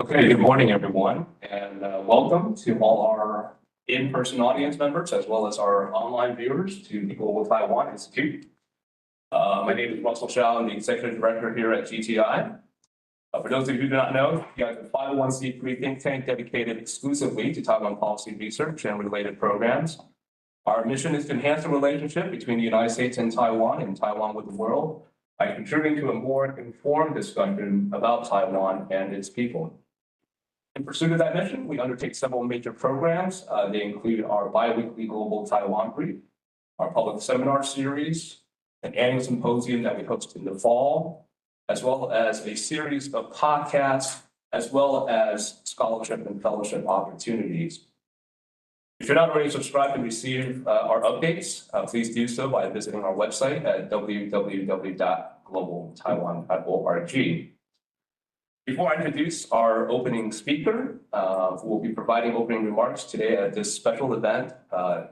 Okay, good morning, everyone, and welcome to all our in-person audience members as well as our online viewers to the Global Taiwan Institute. My name is Russell Hsiao. I'm the Executive Director here at GTI. For those of you who do not know, GTI is a 501c3 think tank dedicated exclusively to Taiwan policy research and related programs. Our mission is to enhance the relationship between the United States and Taiwan with the world, by contributing to a more informed discussion about Taiwan and its people. In pursuit of that mission, we undertake several major programs. They include our biweekly Global Taiwan Brief, our public seminar series, an annual symposium that we host in the fall, as well as a series of podcasts, as well as scholarship and fellowship opportunities. If you're not already subscribed and receive our updates, please do so by visiting our website at www.globaltaiwan.org. Before I introduce our opening speaker, who will be providing opening remarks today at this special event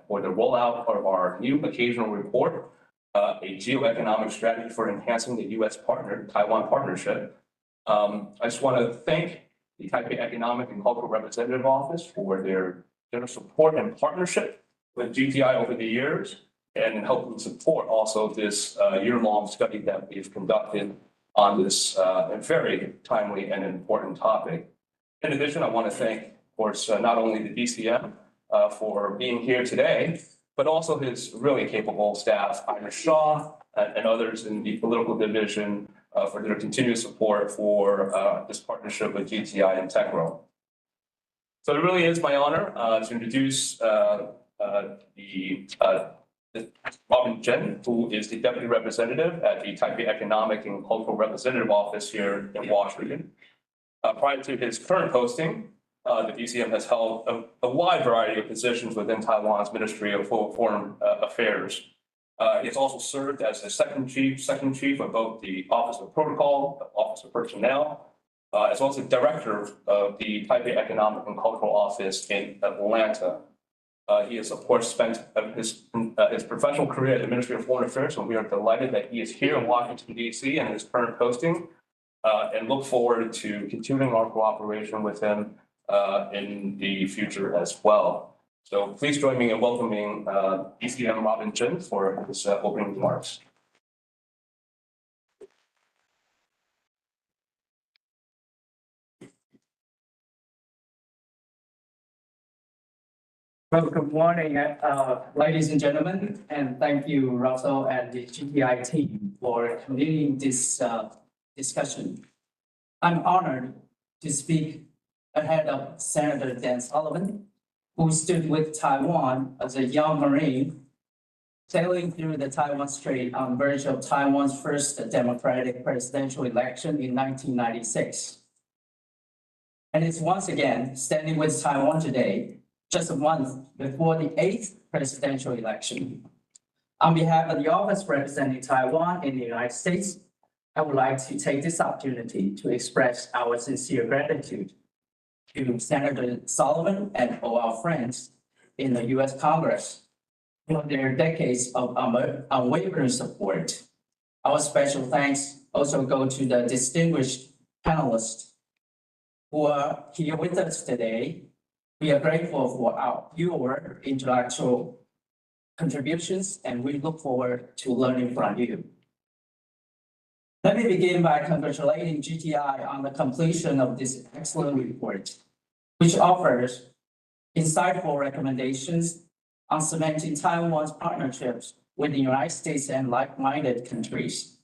for the rollout of our new occasional report, a Geoeconomic Strategy for Enhancing the US-Taiwan Partnership. I just want to thank the Taipei Economic and Cultural Representative Office for their generous support and partnership with GTI over the years, and in helping support also this year-long study that we've conducted on this very timely and important topic. In addition, I want to thank, of course, not only the DCM for being here today, but also his really capable staff, Hsiao, and others in the political division for their continued support for this partnership with GTI and TechRo. So it really is my honor to introduce Robin Chen, who is the Deputy Representative at the Taipei Economic and Cultural Representative Office here in Washington. Prior to his current posting, the DCM has held a wide variety of positions within Taiwan's Ministry of Foreign Affairs. He has also served as the second chief of both the Office of Protocol, Office of Personnel, as well as the director of the Taipei Economic and Cultural Office in Atlanta. He has, of course, spent his professional career at the Ministry of Foreign Affairs, and we are delighted that he is here in Washington, D.C. and his current posting, and look forward to continuing our cooperation with him in the future as well. So please join me in welcoming DCM Robin Chen for his opening remarks. Well, good morning, ladies and gentlemen, and thank you, Russell and the GTI team for convening this discussion. I'm honored to speak ahead of Senator Dan Sullivan, who stood with Taiwan as a young Marine, sailing through the Taiwan Strait on the verge of Taiwan's first democratic presidential election in 1996. And is once again standing with Taiwan today, just a month before the 8th presidential election. On behalf of the office representing Taiwan in the United States, I would like to take this opportunity to express our sincere gratitude to Senator Sullivan and all our friends in the US Congress for their decades of unwavering support. Our special thanks also go to the distinguished panelists who are here with us today. We are grateful for your intellectual contributions, and we look forward to learning from you. Let me begin by congratulating GTI on the completion of this excellent report, which offers insightful recommendations on cementing Taiwan's partnerships with the United States and like-minded countries.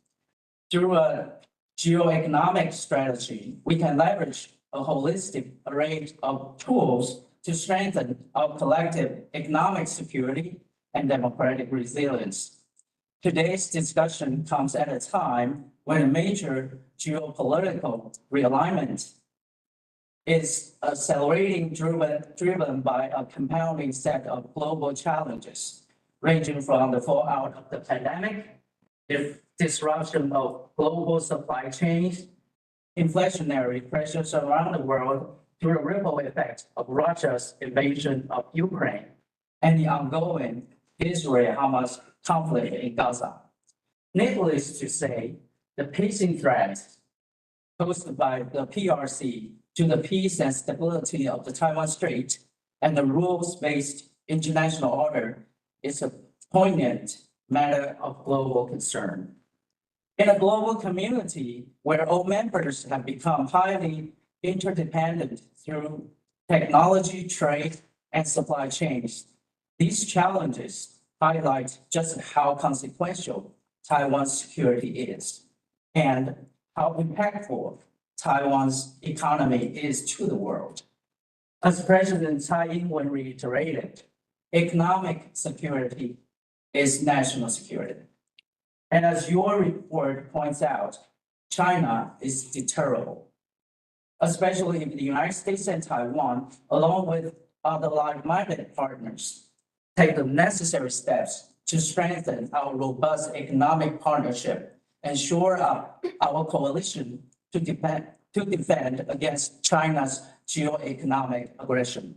Through a geoeconomic strategy, we can leverage a holistic array of tools to strengthen our collective economic security and democratic resilience. Today's discussion comes at a time when a major geopolitical realignment is accelerating, driven by a compounding set of global challenges, ranging from the fallout of the pandemic, the disruption of global supply chains, inflationary pressures around the world, to the ripple effect of Russia's invasion of Ukraine and the ongoing Israel-Hamas conflict in Gaza. Needless to say, the pacing threat posed by the PRC to the peace and stability of the Taiwan Strait and the rules-based international order is a poignant matter of global concern. In a global community where all members have become highly interdependent through technology, trade, and supply chains, these challenges highlight just how consequential Taiwan's security is and how impactful Taiwan's economy is to the world. As President Tsai Ing-wen reiterated, economic security is national security. And as your report points out, China is deterrable, especially if the United States and Taiwan, along with other like-minded partners, take the necessary steps to strengthen our robust economic partnership and shore up our coalition to defend against China's geoeconomic aggression.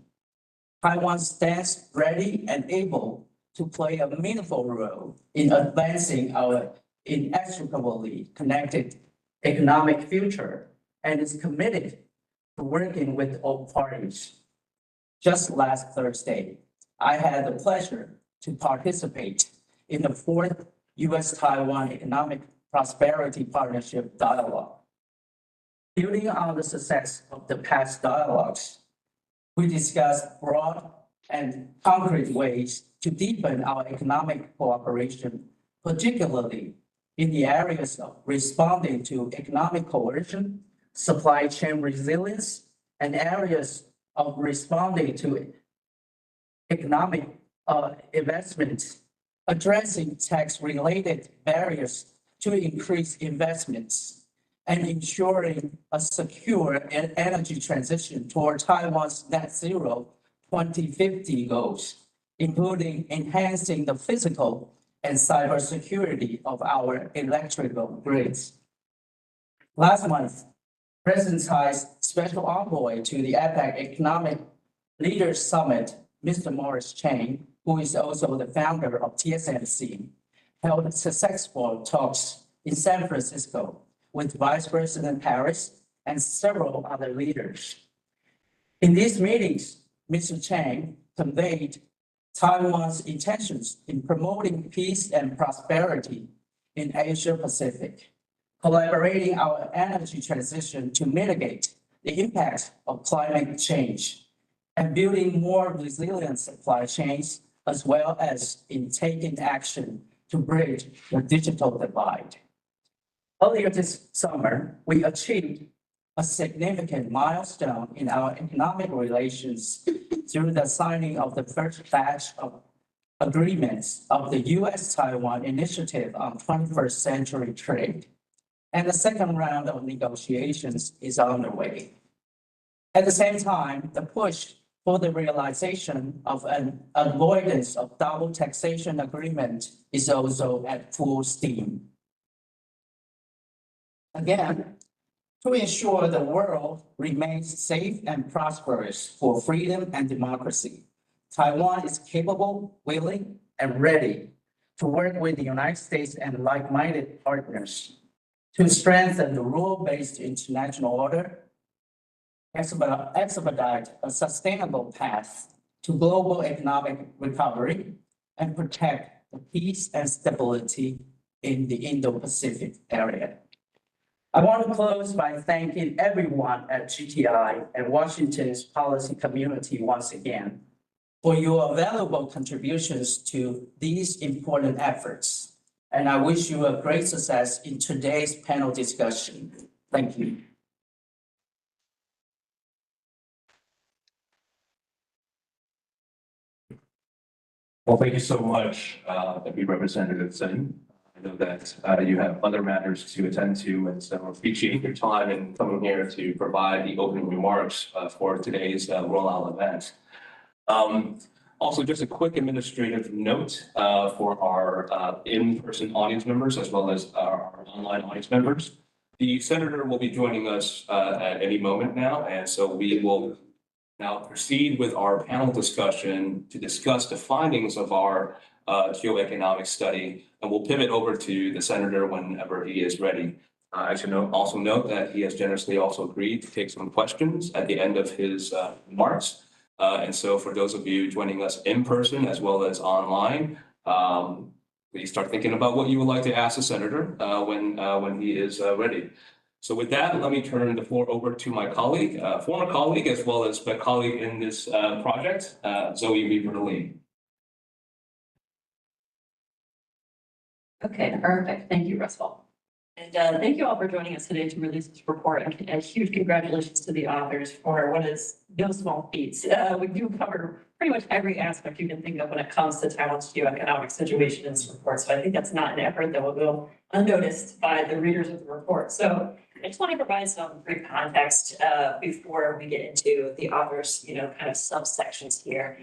Taiwan stands ready and able to play a meaningful role in advancing our inextricably connected economic future and is committed to working with all parties. Just last Thursday, I had the pleasure to participate in the fourth US-Taiwan Economic Prosperity Partnership Dialogue. Building on the success of the past dialogues, we discussed broad and concrete ways to deepen our economic cooperation, particularly in the areas of responding to economic coercion, supply chain resilience, and areas of responding to economic investments, addressing tax-related barriers to increase investments, and ensuring a secure energy transition toward Taiwan's net zero 2050 goals, including enhancing the physical and cybersecurity of our electrical grids. Last month, President Tsai's special envoy to the APEC Economic Leaders Summit, Mr. Morris Chang, who is also the founder of TSMC, held successful talks in San Francisco with Vice President Harris and several other leaders. In these meetings, Mr. Chang conveyed Taiwan's intentions in promoting peace and prosperity in Asia Pacific, collaborating our energy transition to mitigate the impact of climate change, and building more resilient supply chains, as well as in taking action to bridge the digital divide. Earlier this summer, we achieved a significant milestone in our economic relations through the signing of the first batch of agreements of the US-Taiwan Initiative on 21st Century Trade. And the second round of negotiations is underway. At the same time, the push for the realization of an avoidance of double taxation agreement is also at full steam. Again, to ensure the world remains safe and prosperous for freedom and democracy, Taiwan is capable, willing, and ready to work with the United States and like-minded partners to strengthen the rule-based international order, expedite a sustainable path to global economic recovery, and protect the peace and stability in the Indo-Pacific area. I want to close by thanking everyone at GTI and Washington's policy community once again for your valuable contributions to these important efforts. And I wish you a great success in today's panel discussion. Thank you. Well, thank you so much, Representative Zoë. I know that you have other matters to attend to, and so appreciate your time in coming here to provide the opening remarks for today's rollout event. Also, just a quick administrative note for our in-person audience members as well as our online audience members. The senator will be joining us at any moment now, and so we will now proceed with our panel discussion to discuss the findings of our geoeconomic study, and we'll pivot over to the senator whenever he is ready. I should also note that he has generously also agreed to take some questions at the end of his remarks. And so for those of you joining us in person as well as online, please start thinking about what you would like to ask the senator when he is ready. So with that, let me turn the floor over to my colleague, former colleague, as well as my colleague in this project, Zoë Weaver-Lee. Okay, perfect. Thank you, Russell. And thank you all for joining us today to release this report. And a huge congratulations to the authors for what is no small feat. We do cover pretty much every aspect you can think of when it comes to Taiwan's geoeconomic situation in this report. So I think that's not an effort that will go unnoticed by the readers of the report. So I just want to provide some brief context before we get into the authors, kind of subsections here.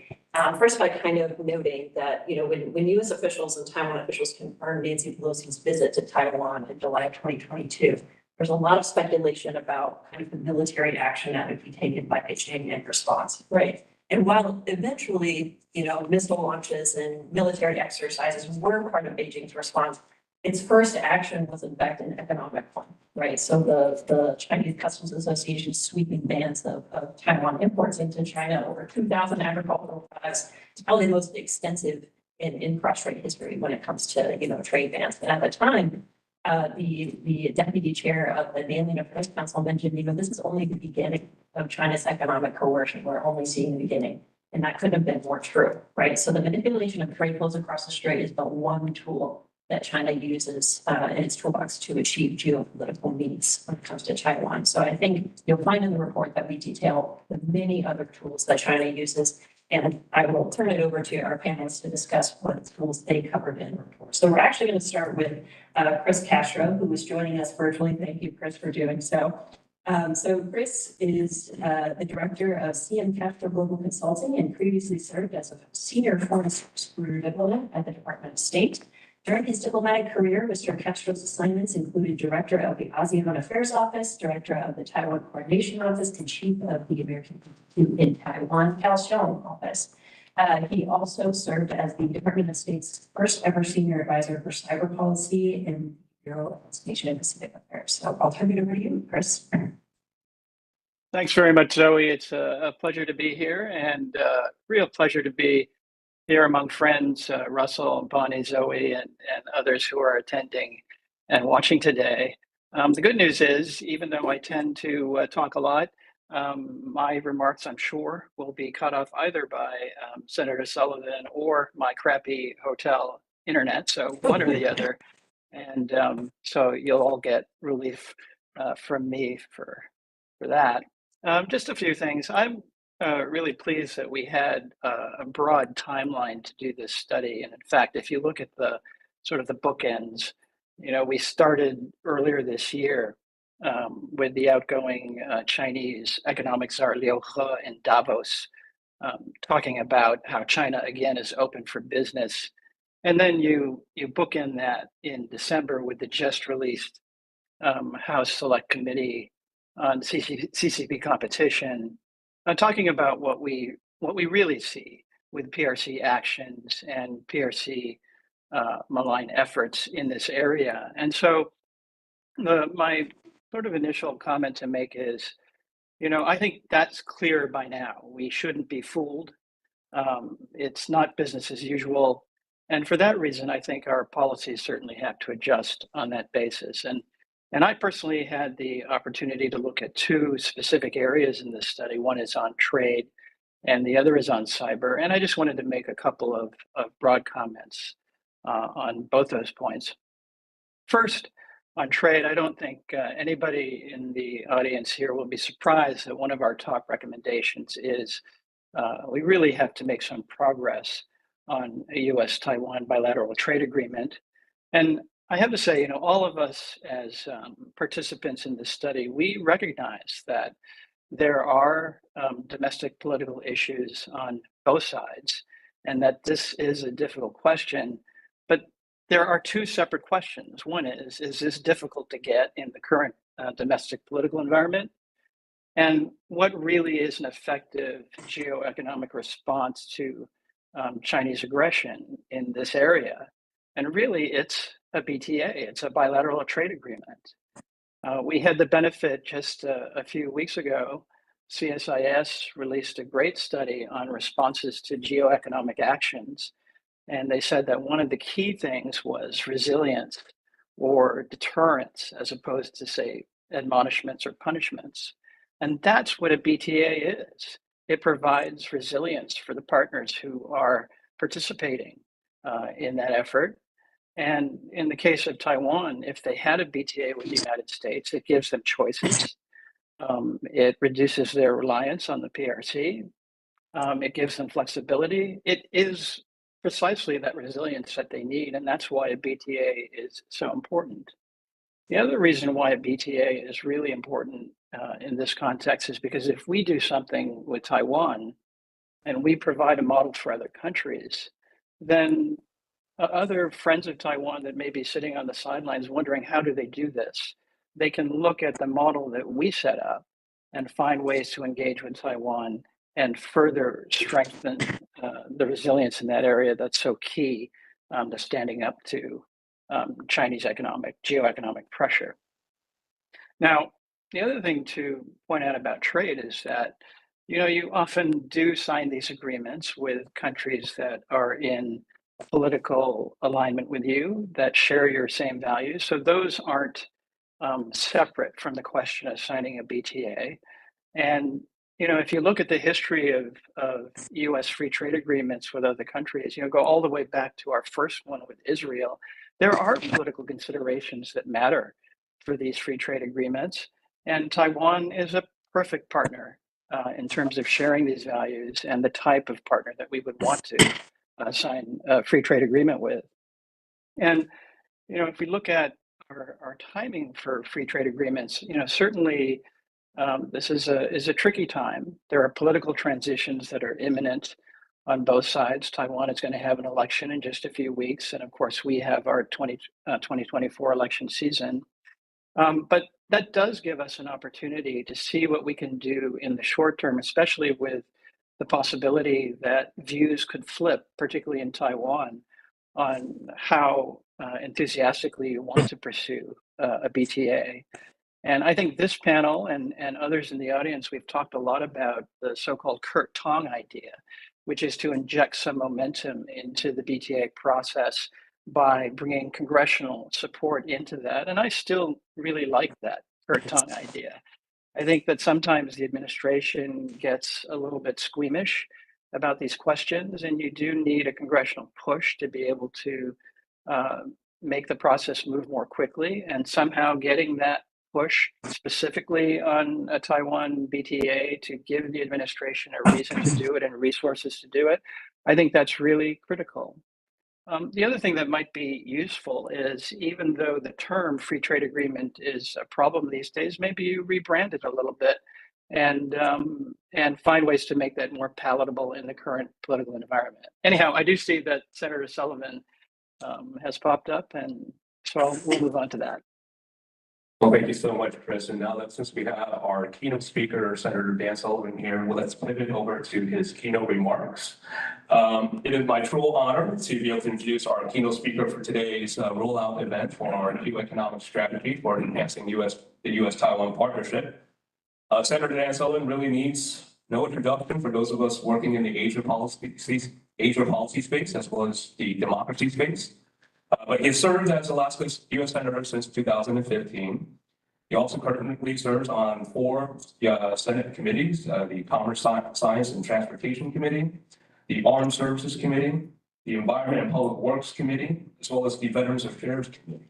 First, by kind of noting that, when U.S. officials and Taiwan officials confirmed Nancy Pelosi's visit to Taiwan in July of 2022, there's a lot of speculation about kind of the military action that would be taken by Beijing in response, right? And while eventually, missile launches and military exercises were part of Beijing's response, its first action was in fact an economic one, right? So the Chinese Customs Association sweeping bans of Taiwan imports into China, over 2,000 agricultural products. It's probably the most extensive in cross-strait history when it comes to, trade bans. And at the time, the deputy chair of the Nailing Affairs Council mentioned, this is only the beginning of China's economic coercion. We're only seeing the beginning. And that couldn't have been more true, right? So the manipulation of trade flows across the strait is the one tool that China uses in its toolbox to achieve geopolitical needs when it comes to Taiwan. So I think you'll find in the report that we detail the many other tools that China uses, and I will turn it over to our panelists to discuss what tools they covered in the report. So we're actually going to start with Chris Castro, who is joining us virtually. Thank you, Chris, for doing so. So Chris is the director of CM Castro Global Consulting and previously served as a senior foreign service diplomat at the Department of State. During his diplomatic career, Mr. Castro's assignments included Director of the ASEAN Affairs Office, Director of the Taiwan Coordination Office, and Chief of the American Institute in Taiwan, Hsiao office. He also served as the Department of State's first ever senior advisor for cyber policy and Bureau of Asian and Pacific Affairs. So I'll turn it over to you, Chris. Thanks very much, Zoe. It's a pleasure to be here, and real pleasure to be here among friends, Russell, Bonnie, Zoe, and others who are attending and watching today. The good news is, even though I tend to talk a lot, my remarks, I'm sure, will be cut off either by Senator Sullivan or my crappy hotel internet, so one or the other. And so you'll all get relief from me for that. Just a few things. I'm really pleased that we had a broad timeline to do this study. And in fact, if you look at the sort of the bookends, we started earlier this year with the outgoing Chinese economic czar Liu He in Davos, talking about how China again is open for business. And then you bookend that in December with the just released House Select Committee on CCP competition, talking about what we really see with PRC actions and PRC malign efforts in this area. And so my sort of initial comment to make is, I think that's clear by now. We shouldn't be fooled. It's not business as usual. And for that reason, I think our policies certainly have to adjust on that basis. And I personally had the opportunity to look at two specific areas in this study. One is on trade and the other is on cyber. And I just wanted to make a couple of broad comments on both those points. First, on trade, I don't think anybody in the audience here will be surprised that one of our top recommendations is we really have to make some progress on a US-Taiwan bilateral trade agreement. And I have to say, all of us as participants in this study, we recognize that there are domestic political issues on both sides, and that this is a difficult question. But there are two separate questions. One is this difficult to get in the current domestic political environment? And what really is an effective geoeconomic response to Chinese aggression in this area? And really, it's a BTA, it's a bilateral trade agreement. We had the benefit just a few weeks ago. CSIS released a great study on responses to geoeconomic actions. And they said that one of the key things was resilience or deterrence, as opposed to, say, admonishments or punishments. And that's what a BTA is. It provides resilience for the partners who are participating in that effort. And in the case of Taiwan, if they had a BTA with the United States, it gives them choices. It reduces their reliance on the PRC. It gives them flexibility. It is precisely that resilience that they need, and that's why a BTA is so important. The other reason why a BTA is really important in this context is because if we do something with Taiwan and we provide a model for other countries, then other friends of Taiwan that may be sitting on the sidelines wondering how do they do this, they can look at the model that we set up and find ways to engage with Taiwan and further strengthen the resilience in that area that's so key to standing up to Chinese geoeconomic pressure. Now, the other thing to point out about trade is that, you often do sign these agreements with countries that are in political alignment with you, that share your same values. So those aren't separate from the question of signing a BTA. And if you look at the history of U.S. free trade agreements with other countries, go all the way back to our first one with Israel, there are political considerations that matter for these free trade agreements. And Taiwan is a perfect partner in terms of sharing these values and the type of partner that we would want to sign a free trade agreement with. And, if we look at our timing for free trade agreements, certainly this is a tricky time. There are political transitions that are imminent on both sides. Taiwan is going to have an election in just a few weeks. And of course, we have our 2024 election season. But that does give us an opportunity to see what we can do in the short term, especially with the possibility that views could flip, particularly in Taiwan, on how enthusiastically you want to pursue a BTA. And I think this panel and others in the audience, we've talked a lot about the so-called Kurt Tong idea, which is to inject some momentum into the BTA process by bringing congressional support into that. And I still really like that Kurt Tong idea. I think that sometimes the administration gets a little bit squeamish about these questions, and you do need a congressional push to be able to make the process move more quickly. And somehow getting that push specifically on a Taiwan BTA to give the administration a reason to do it and resources to do it, I think that's really critical. The other thing that might be useful is, even though the term free trade agreement is a problem these days, maybe you rebrand it a little bit and find ways to make that more palatable in the current political environment. Anyhow, I do see that Senator Sullivan has popped up, and so we'll move on to that. Well, thank you so much, Chris. And now since we have our keynote speaker, Senator Dan Sullivan here, well, let's pivot over to his keynote remarks. It is my true honor to be able to introduce our keynote speaker for today's rollout event for our Geoeconomic Strategy for Enhancing the US-Taiwan Partnership. Senator Dan Sullivan really needs no introduction for those of us working in the Asia policy space as well as the democracy space. But he served as Alaska's U.S. Senator since 2015. He also currently serves on 4 Senate committees, the Commerce, Science, and Transportation Committee, the Armed Services Committee, the Environment and Public Works Committee, as well as the Veterans Affairs Committee.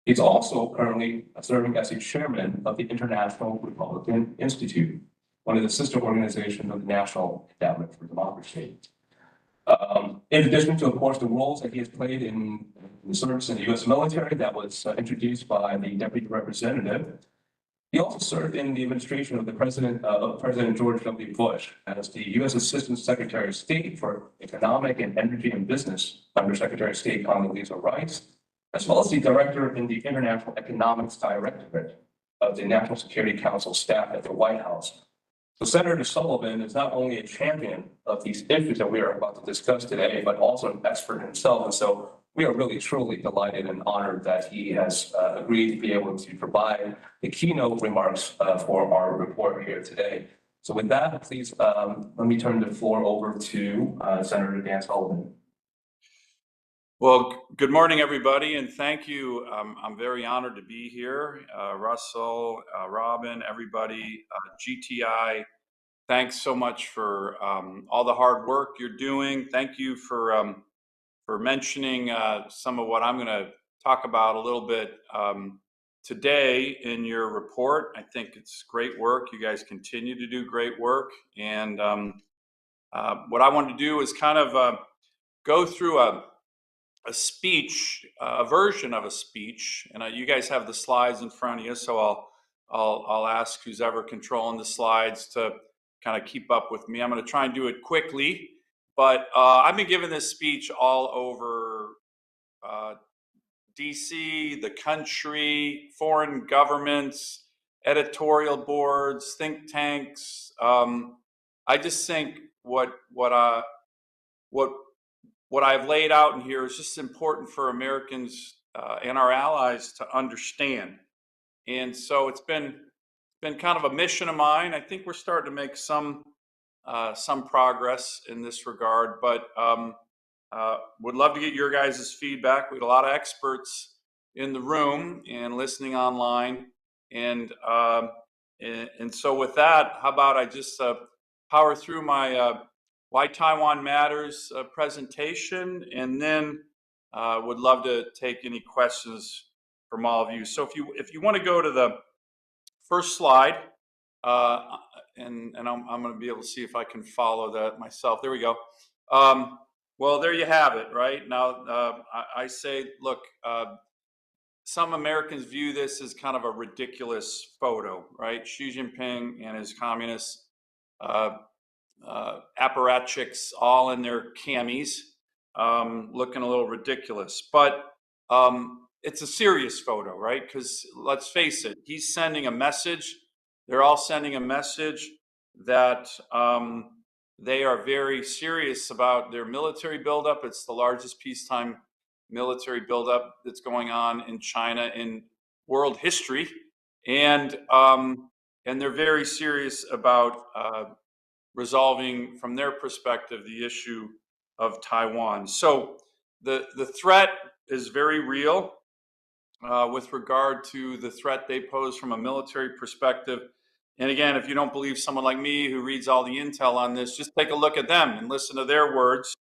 He's also currently serving as the chairman of the International Republican Institute, one of the sister organizations of the National Endowment for Democracy. In addition to, of course, the roles that he has played in the service in the U.S. military that was introduced by the deputy representative, he also served in the administration of President George W. Bush as the U.S. Assistant Secretary of State for Economic and Energy and Business under Secretary of State Condoleezza Rice, as well as the director in the International Economics Directorate of the National Security Council staff at the White House. So Senator Sullivan is not only a champion of these issues that we are about to discuss today, but also an expert himself. And so we are really truly delighted and honored that he has agreed to be able to provide the keynote remarks for our report here today. So with that, please let me turn the floor over to Senator Dan Sullivan. Well, good morning, everybody, and thank you. I'm very honored to be here. Russell, Robin, everybody, GTI, thanks so much for all the hard work you're doing. Thank you for mentioning some of what I'm going to talk about a little bit today in your report. I think it's great work. You guys continue to do great work. And what I want to do is kind of go through a speech, a version of a speech, and you guys have the slides in front of you, so I'll ask who's ever controlling the slides to kind of keep up with me. I'm going to try and do it quickly, but I've been giving this speech all over DC, the country, foreign governments, editorial boards, think tanks. I just think what I've laid out in here is just important for Americans and our allies to understand. And so it's been kind of a mission of mine. I think we're starting to make some progress in this regard, but would love to get your guys' feedback. We had a lot of experts in the room and listening online. And so with that, how about I just power through my Why Taiwan Matters presentation, and then would love to take any questions from all of you. So if you want to go to the first slide, and I'm going to be able to see if I can follow that myself. There we go. Well, there you have it, right? Now, I say, look, some Americans view this as kind of a ridiculous photo, right? Xi Jinping and his communist apparatchiks all in their camis, looking a little ridiculous. But it's a serious photo, right? Because let's face it, he's sending a message. They're all sending a message that they are very serious about their military buildup. It's the largest peacetime military buildup that's going on in China in world history, and they're very serious about resolving, from their perspective, the issue of Taiwan. So the threat is very real with regard to the threat they pose from a military perspective. And again, if you don't believe someone like me who reads all the intel on this, just take a look at them and listen to their words,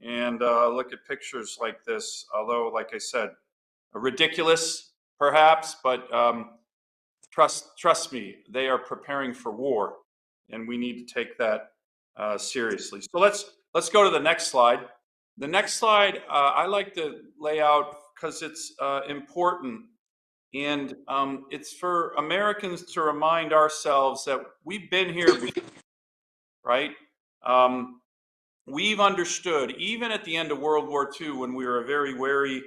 and look at pictures like this. Although, like I said, ridiculous perhaps, but trust me, they are preparing for war, and we need to take that seriously. So let's go to the next slide. The next slide I like to lay out because it's important, and it's for Americans to remind ourselves that we've been here before, right? We've understood, even at the end of World War II, when we were a very wary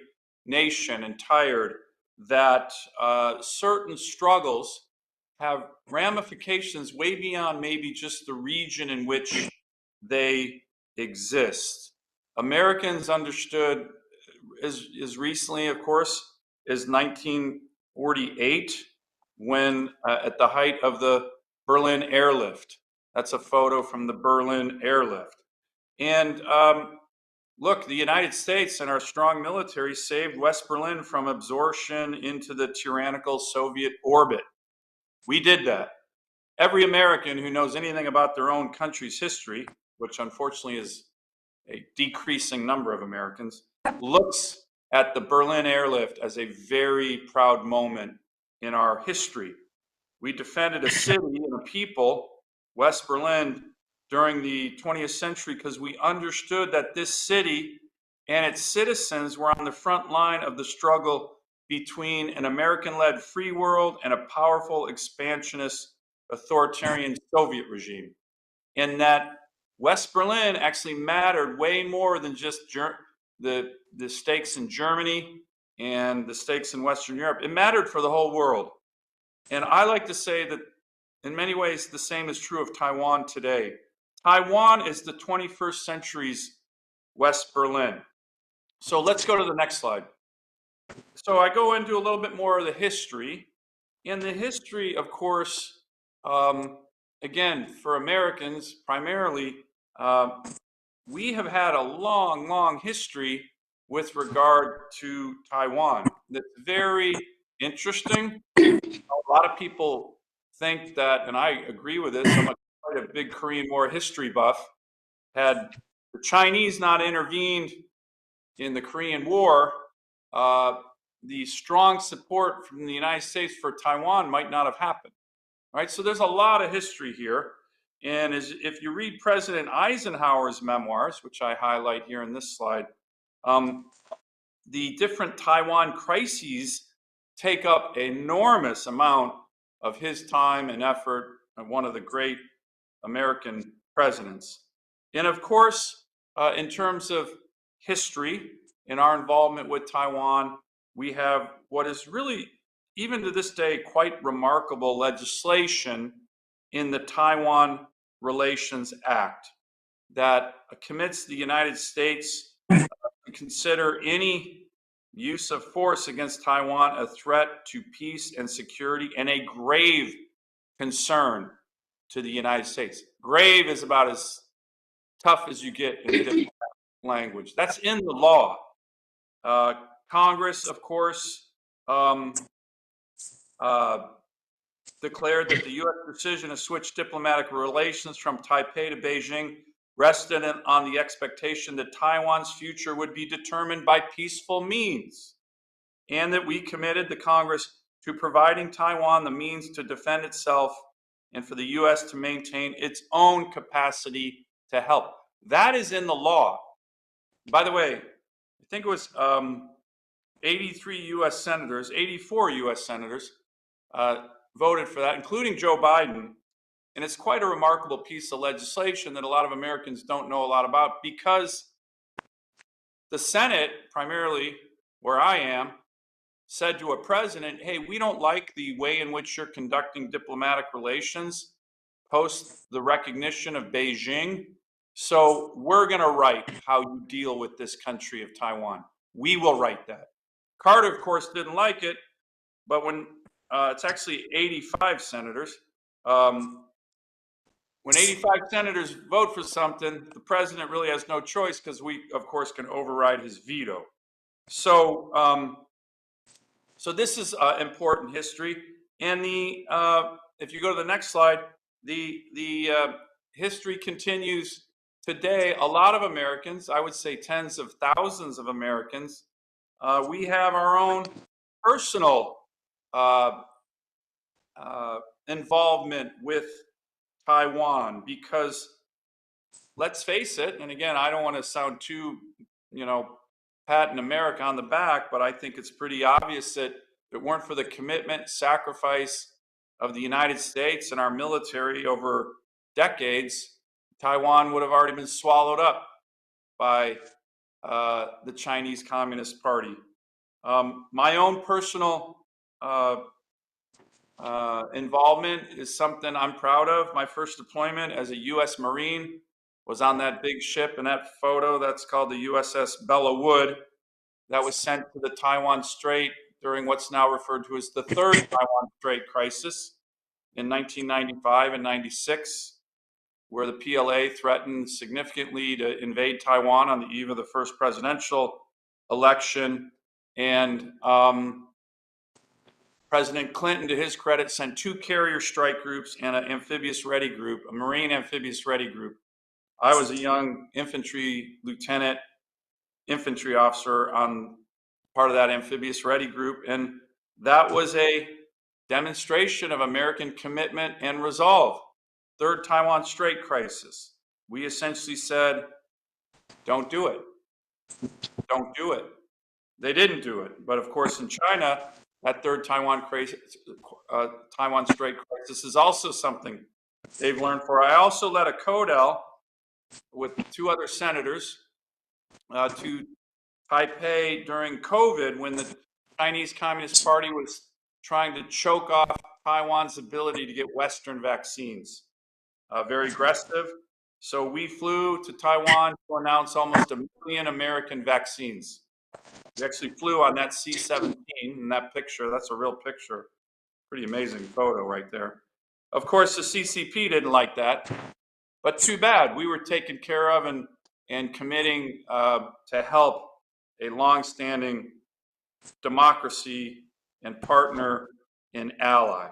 nation and tired, that certain struggles have ramifications way beyond maybe just the region in which they exist. Americans understood as recently, of course, as 1948, when at the height of the Berlin airlift. That's a photo from the Berlin airlift. And look, the United States and our strong military saved West Berlin from absorption into the tyrannical Soviet orbit. We did that. Every American who knows anything about their own country's history, which unfortunately is a decreasing number of Americans, looks at the Berlin airlift as a very proud moment in our history. We defended a city and a people, West Berlin, during the 20th century because we understood that this city and its citizens were on the front line of the struggle between an American-led free world and a powerful expansionist authoritarian Soviet regime. And that West Berlin actually mattered way more than just the stakes in Germany and the stakes in Western Europe. It mattered for the whole world. And I like to say that in many ways, the same is true of Taiwan today. Taiwan is the 21st century's West Berlin. So let's go to the next slide. So I go into a little bit more of the history. In the history, of course, again, for Americans primarily, we have had a long, long history with regard to Taiwan. That's very interesting. A lot of people think that, and I agree with this, I'm quite a big Korean War history buff. Had the Chinese not intervened in the Korean War, the strong support from the United States for Taiwan might not have happened, right? So there's a lot of history here. And if you read President Eisenhower's memoirs, which I highlight here in this slide, the different Taiwan crises take up an enormous amount of his time and effort, of one of the great American presidents. And of course, in terms of history, in our involvement with Taiwan, we have what is really, even to this day, quite remarkable legislation in the Taiwan Relations Act that commits the United States to consider any use of force against Taiwan a threat to peace and security and a grave concern to the United States. Grave is about as tough as you get in diplomatic language. That's in the law. Congress, of course, declared that the U.S. decision to switch diplomatic relations from Taipei to Beijing rested on the expectation that Taiwan's future would be determined by peaceful means, and that we committed the Congress to providing Taiwan the means to defend itself and for the U.S. to maintain its own capacity to help. That is in the law. By the way, I think it was 83 U.S. senators, 84 U.S. senators voted for that, including Joe Biden. And it's quite a remarkable piece of legislation that a lot of Americans don't know a lot about, because the Senate, primarily where I am, said to a president, hey, we don't like the way in which you're conducting diplomatic relations post the recognition of Beijing. So we're going to write how you deal with this country of Taiwan. We will write that. Carter, of course, didn't like it, but when it's actually 85 senators. When 85 senators vote for something, the president really has no choice, because we, of course, can override his veto. So, so this is important history. And if you go to the next slide, the history continues today. A lot of Americans, I would say tens of thousands of Americans, we have our own personal involvement with Taiwan, because let's face it, and again, I don't want to sound too, patting America on the back, but I think it's pretty obvious that if it weren't for the commitment, sacrifice of the United States and our military over decades, Taiwan would have already been swallowed up by the Chinese Communist Party. My own personal involvement is something I'm proud of. My first deployment as a U.S. Marine was on that big ship in that photo. That's called the USS Bella Wood. That was sent to the Taiwan Strait during what's now referred to as the third Taiwan Strait crisis in 1995 and 96, where the PLA threatened significantly to invade Taiwan on the eve of the first presidential election. And President Clinton, to his credit, sent 2 carrier strike groups and an amphibious ready group, a Marine amphibious ready group. I was a young infantry lieutenant, infantry officer on part of that amphibious ready group. And that was a demonstration of American commitment and resolve. Third Taiwan Strait crisis. We essentially said, don't do it. Don't do it. They didn't do it. But of course, in China, that third Taiwan Strait crisis is also something they've learned for. I also led a CODEL with 2 other senators to Taipei during COVID, when the Chinese Communist Party was trying to choke off Taiwan's ability to get Western vaccines. Very aggressive. So we flew to Taiwan to announce almost 1 million American vaccines. We actually flew on that C-17 in that picture. That's a real picture. Pretty amazing photo right there. Of course, the CCP didn't like that, but too bad. We were taken care of and committing to help a longstanding democracy and partner and ally.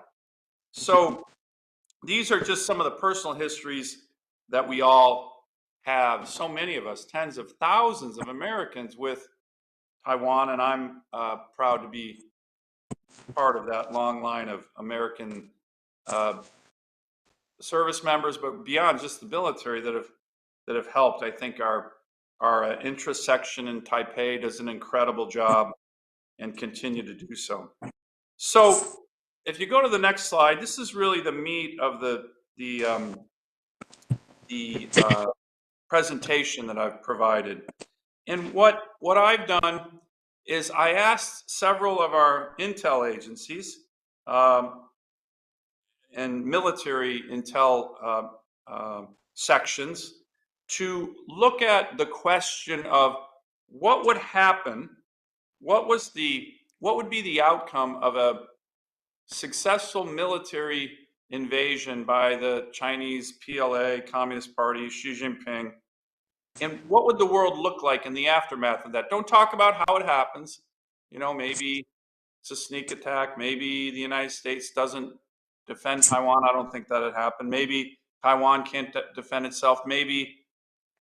So these are just some of the personal histories that we all have, so many of us, tens of thousands of Americans with Taiwan, and I'm proud to be part of that long line of American service members, but beyond just the military that have helped. I think our interest section in Taipei does an incredible job and continue to do so. So if you go to the next slide, this is really the meat of the presentation that I've provided. And what I've done is I asked several of our intel agencies and military intel sections to look at the question of what would happen, what would be the outcome of a successful military invasion by the Chinese PLA, Communist Party, Xi Jinping, and what would the world look like in the aftermath of that? Don't talk about how it happens. You know, maybe it's a sneak attack. Maybe the United States doesn't defend Taiwan. I don't think that would happen. Maybe Taiwan can't defend itself. Maybe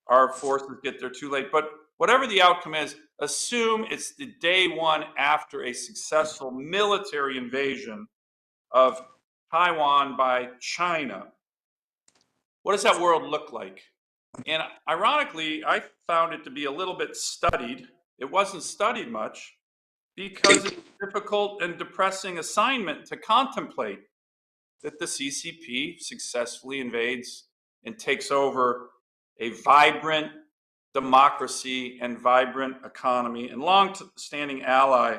our forces get there too late. But whatever the outcome is, assume it's the day one after a successful military invasion of Taiwan by China. What does that world look like? And ironically, I found it to be a little bit studied. It wasn't studied much because it's a difficult and depressing assignment to contemplate that the CCP successfully invades and takes over a vibrant democracy and vibrant economy and long-standing ally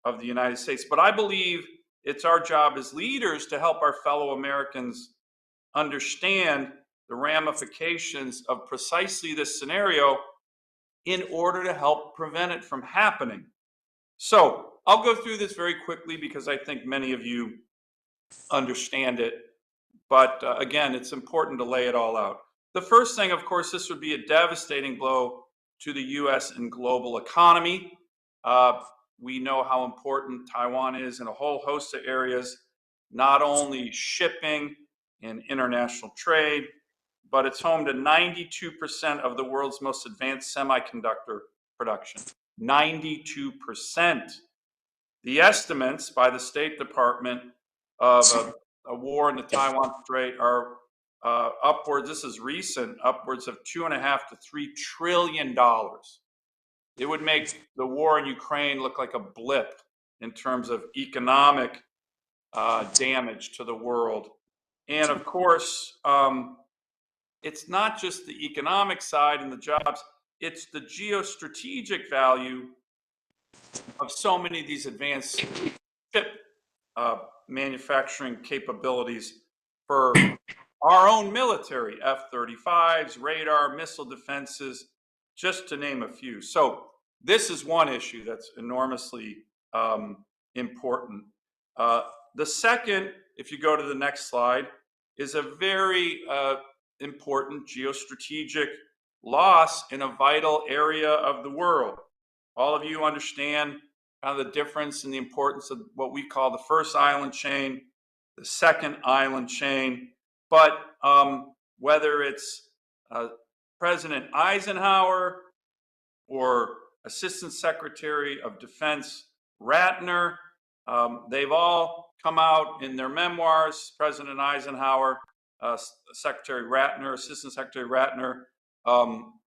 of the United States. But I believe it's our job as leaders to help our fellow Americans understand the ramifications of precisely this scenario in order to help prevent it from happening. So I'll go through this very quickly because I think many of you understand it. But again, it's important to lay it all out. The first thing, of course, this would be a devastating blow to the US and global economy. We know how important Taiwan is in a whole host of areas, not only shipping and international trade, but it's home to 92% of the world's most advanced semiconductor production. 92%. The estimates by the State Department of a war in the Taiwan Strait are upwards, this is recent, upwards of $2.5 to $3 trillion. It would make the war in Ukraine look like a blip in terms of economic damage to the world. And of course, it's not just the economic side and the jobs, it's the geostrategic value of so many of these advanced chip manufacturing capabilities for our own military, F-35s, radar, missile defenses, just to name a few. So this is one issue that's enormously important. The second, if you go to the next slide, is a very important geostrategic loss in a vital area of the world. All of you understand kind of the difference and the importance of what we call the first island chain, the second island chain. But whether it's President Eisenhower or Assistant Secretary of Defense Ratner, they've all come out in their memoirs, President Eisenhower, Secretary Ratner, Assistant Secretary Ratner,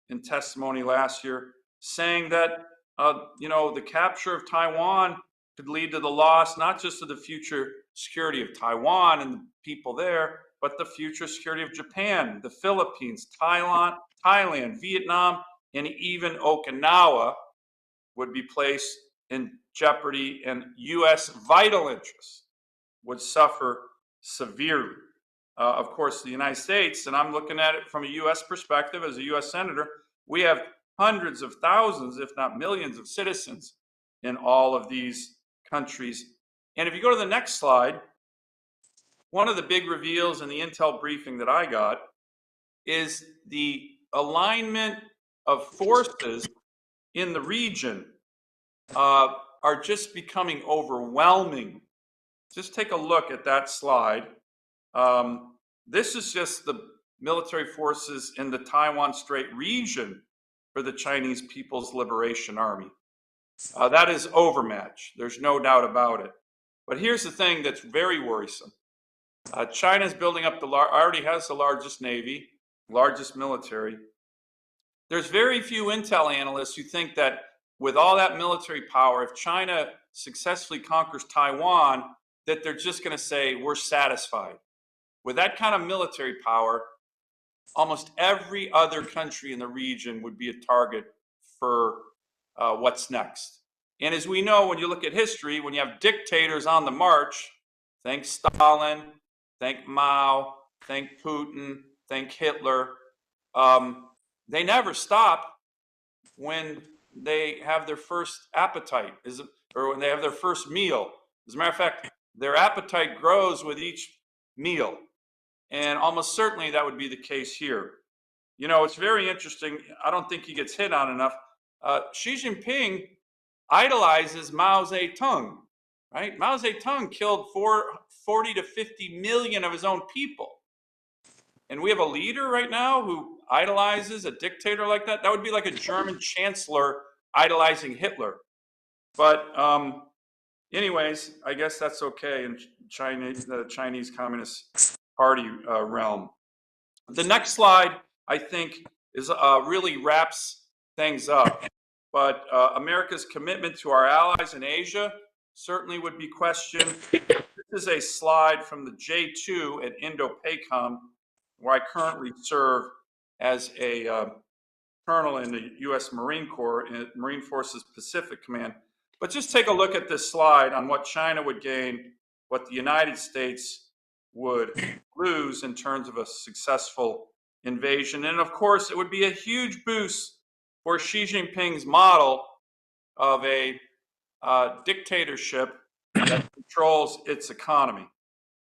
in testimony last year, saying that the capture of Taiwan could lead to the loss not just of the future security of Taiwan and the people there, but the future security of Japan, the Philippines, Thailand, Vietnam, and even Okinawa would be placed in jeopardy, and U.S. vital interests would suffer severely. Of course, the United States, and I'm looking at it from a U.S. perspective as a U.S. Senator, we have hundreds of thousands, if not millions of citizens in all of these countries. And if you go to the next slide, one of the big reveals in the intel briefing that I got is the alignment of forces in the region are just becoming overwhelming. Just take a look at that slide. This is just the military forces in the Taiwan Strait region for the Chinese People's Liberation Army. That is overmatch. There's no doubt about it. But here's the thing that's very worrisome. China's building up already has the largest navy, largest military. There's very few intel analysts who think that with all that military power, if China successfully conquers Taiwan, that they're just going to say, we're satisfied. With that kind of military power, almost every other country in the region would be a target for what's next. And as we know, when you look at history, when you have dictators on the march, think Stalin, think Mao, think Putin, think Hitler, they never stop when they have their first appetite, or when they have their first meal. As a matter of fact, their appetite grows with each meal. And almost certainly that would be the case here. You know, it's very interesting. I don't think he gets hit on enough. Xi Jinping idolizes Mao Zedong, right? Mao Zedong killed 40 to 50 million of his own people. And we have a leader right now who idolizes a dictator like that. That would be like a German chancellor idolizing Hitler. But anyways, I guess that's okay in the Chinese Communist Party realm. The next slide, I think, is really wraps things up. But America's commitment to our allies in Asia certainly would be questioned. This is a slide from the J2 at Indo-PACOM, where I currently serve as a colonel in the U.S. Marine Corps, Marine Forces Pacific Command. But just take a look at this slide on what China would gain, what the United States would lose in terms of a successful invasion. And of course, it would be a huge boost for Xi Jinping's model of a dictatorship that controls its economy.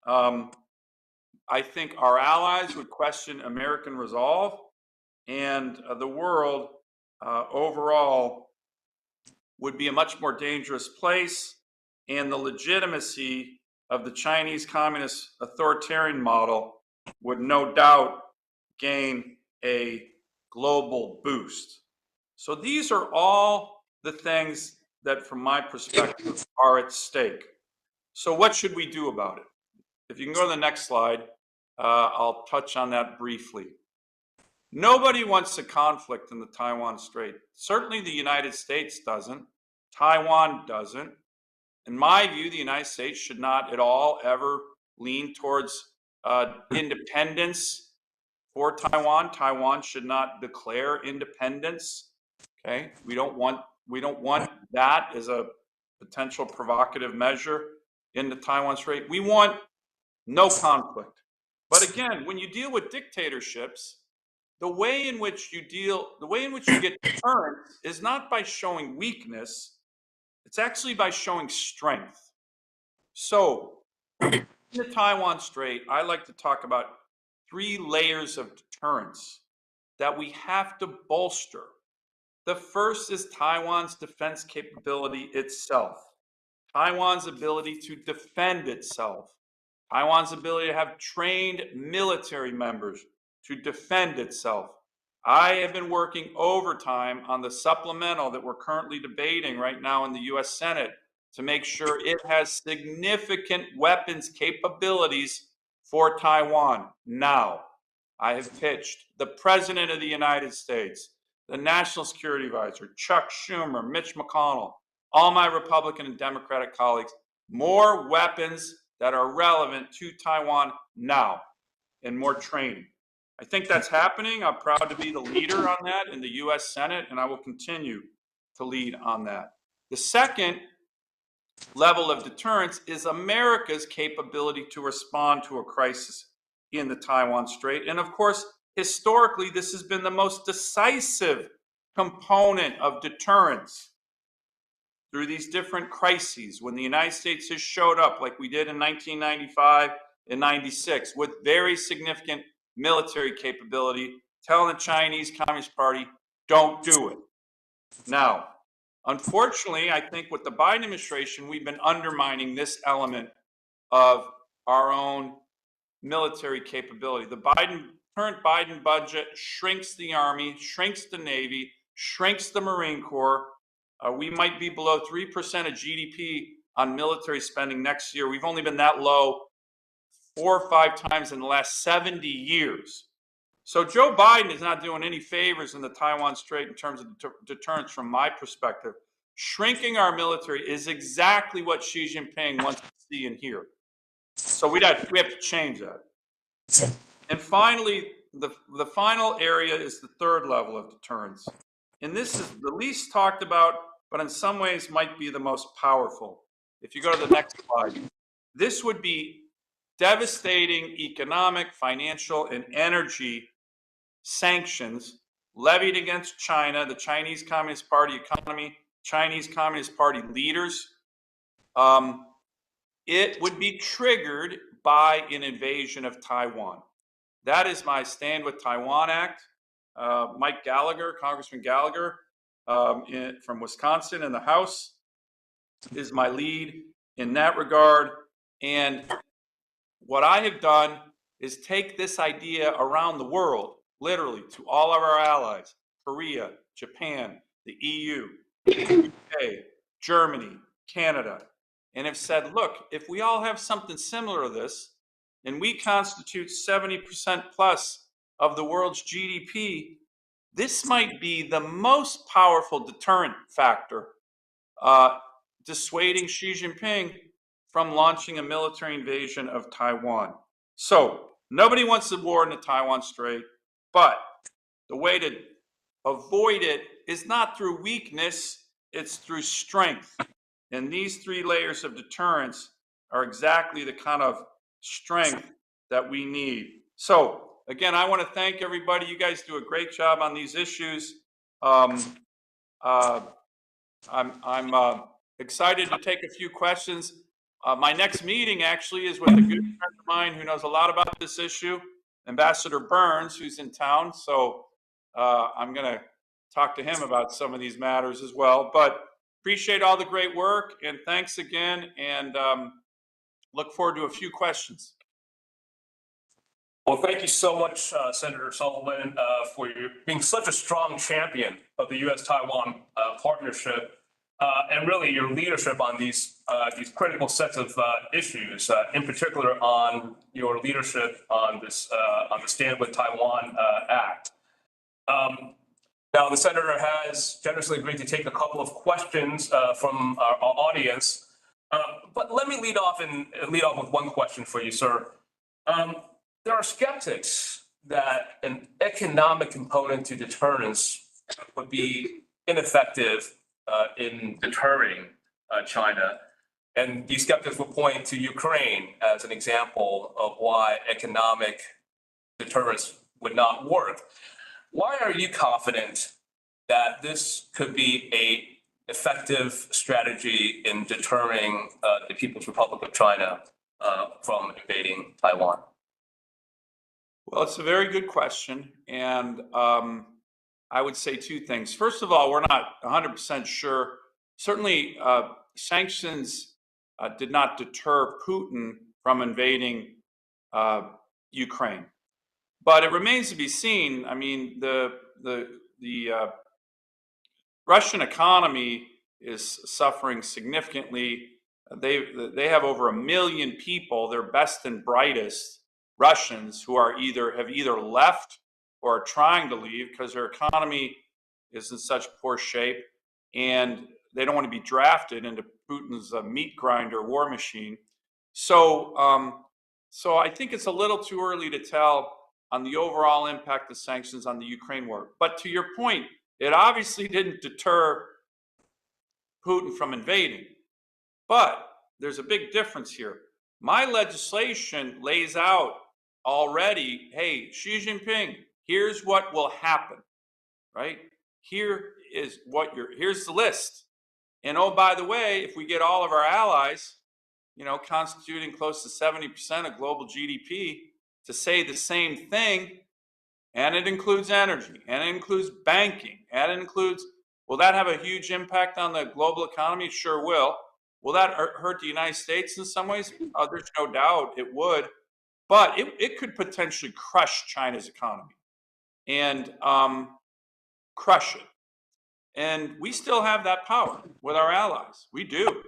I think our allies would question American resolve, and the world overall would be a much more dangerous place, and the legitimacy of the Chinese Communist authoritarian model would no doubt gain a global boost. So these are all the things that, from my perspective, are at stake. So what should we do about it? If you can go to the next slide, I'll touch on that briefly. Nobody wants a conflict in the Taiwan Strait. Certainly the United States doesn't. Taiwan doesn't. In my view, the United States should not at all ever lean towards independence for Taiwan. Taiwan should not declare independence. Okay, we don't want that as a potential provocative measure in the Taiwan Strait. We want no conflict. But again, when you deal with dictatorships, the way in which you get deterrence is not by showing weakness, it's actually by showing strength. So, in the Taiwan Strait, I like to talk about 3 layers of deterrence that we have to bolster. The first is Taiwan's defense capability itself, Taiwan's ability to defend itself, Taiwan's ability to have trained military members to defend itself. I have been working overtime on the supplemental that we're currently debating right now in the US Senate to make sure it has significant weapons capabilities for Taiwan. Now, I have pitched the President of the United States, the National Security Advisor, Chuck Schumer, Mitch McConnell, all my Republican and Democratic colleagues, more weapons that are relevant to Taiwan now and more training. I think that's happening. I'm proud to be the leader on that in the US Senate, and I will continue to lead on that. The second level of deterrence is America's capability to respond to a crisis in the Taiwan Strait. And of course, historically, this has been the most decisive component of deterrence. through these different crises, when the United States has showed up like we did in 1995 and 96 with very significant military capability, telling the Chinese Communist Party, don't do it. Now, unfortunately, I think with the Biden administration, we've been undermining this element of our own military capability. The current Biden budget shrinks the Army, shrinks the Navy, shrinks the Marine Corps. We might be below 3% of GDP on military spending next year. We've only been that low 4 or 5 times in the last 70 years. So Joe Biden is not doing any favors in the Taiwan Strait in terms of deterrence from my perspective. Shrinking our military is exactly what Xi Jinping wants to see and hear. So we have to change that. And finally, the final area is the third level of deterrence. And this is the least talked about, but in some ways might be the most powerful. If you go to the next slide, this would be devastating economic, financial, and energy sanctions levied against China, the Chinese Communist Party economy, Chinese Communist Party leaders. It would be triggered by an invasion of Taiwan. That is my Stand with Taiwan Act. Mike Gallagher, Congressman Gallagher from Wisconsin in the House is my lead in that regard. And what I have done is take this idea around the world, literally to all of our allies, Korea, Japan, the EU, the UK, Germany, Canada, and have said, look, if we all have something similar to this, and we constitute 70% plus of the world's GDP, this might be the most powerful deterrent factor dissuading Xi Jinping from launching a military invasion of Taiwan. So nobody wants the war in the Taiwan Strait, but the way to avoid it is not through weakness, it's through strength. And these 3 layers of deterrence are exactly the kind of strength that we need. So again, I want to thank everybody. You guys do a great job on these issues. I'm excited to take a few questions. My next meeting actually is with a good friend of mine who knows a lot about this issue, Ambassador Burns, who's in town. So I'm going to talk to him about some of these matters as well. But appreciate all the great work, and thanks again, and look forward to a few questions. Well, thank you so much, Senator Sullivan, for being such a strong champion of the US-Taiwan partnership, and really your leadership on these critical sets of issues, in particular on your leadership on this on the Stand with Taiwan Act. Now, the senator has generously agreed to take a couple of questions from our audience, but let me lead off with one question for you, sir. There are skeptics that an economic component to deterrence would be ineffective in deterring China. And these skeptics will point to Ukraine as an example of why economic deterrence would not work. Why are you confident that this could be an effective strategy in deterring the People's Republic of China from invading Taiwan? Well, it's a very good question, and I would say 2 things. First of all, we're not 100% sure. Certainly, sanctions did not deter Putin from invading Ukraine, but it remains to be seen. I mean, the Russian economy is suffering significantly. They have over 1 million people, their best and brightest Russians, who are have either left or are trying to leave because their economy is in such poor shape, and they don't want to be drafted into Putin's meat grinder war machine. So I think it's a little too early to tell on the overall impact of sanctions on the Ukraine war. But to your point, it obviously didn't deter Putin from invading. But there's a big difference here. My legislation lays out already, hey, Xi Jinping, here's what will happen, right? Here's the list. And oh, by the way, if we get all of our allies, constituting close to 70% of global GDP to say the same thing, and it includes energy, and it includes banking, and it includes, will that have a huge impact on the global economy? Sure will. Will that hurt the United States in some ways? There's no doubt it would, but it could potentially crush China's economy and crush it. And we still have that power with our allies. We do.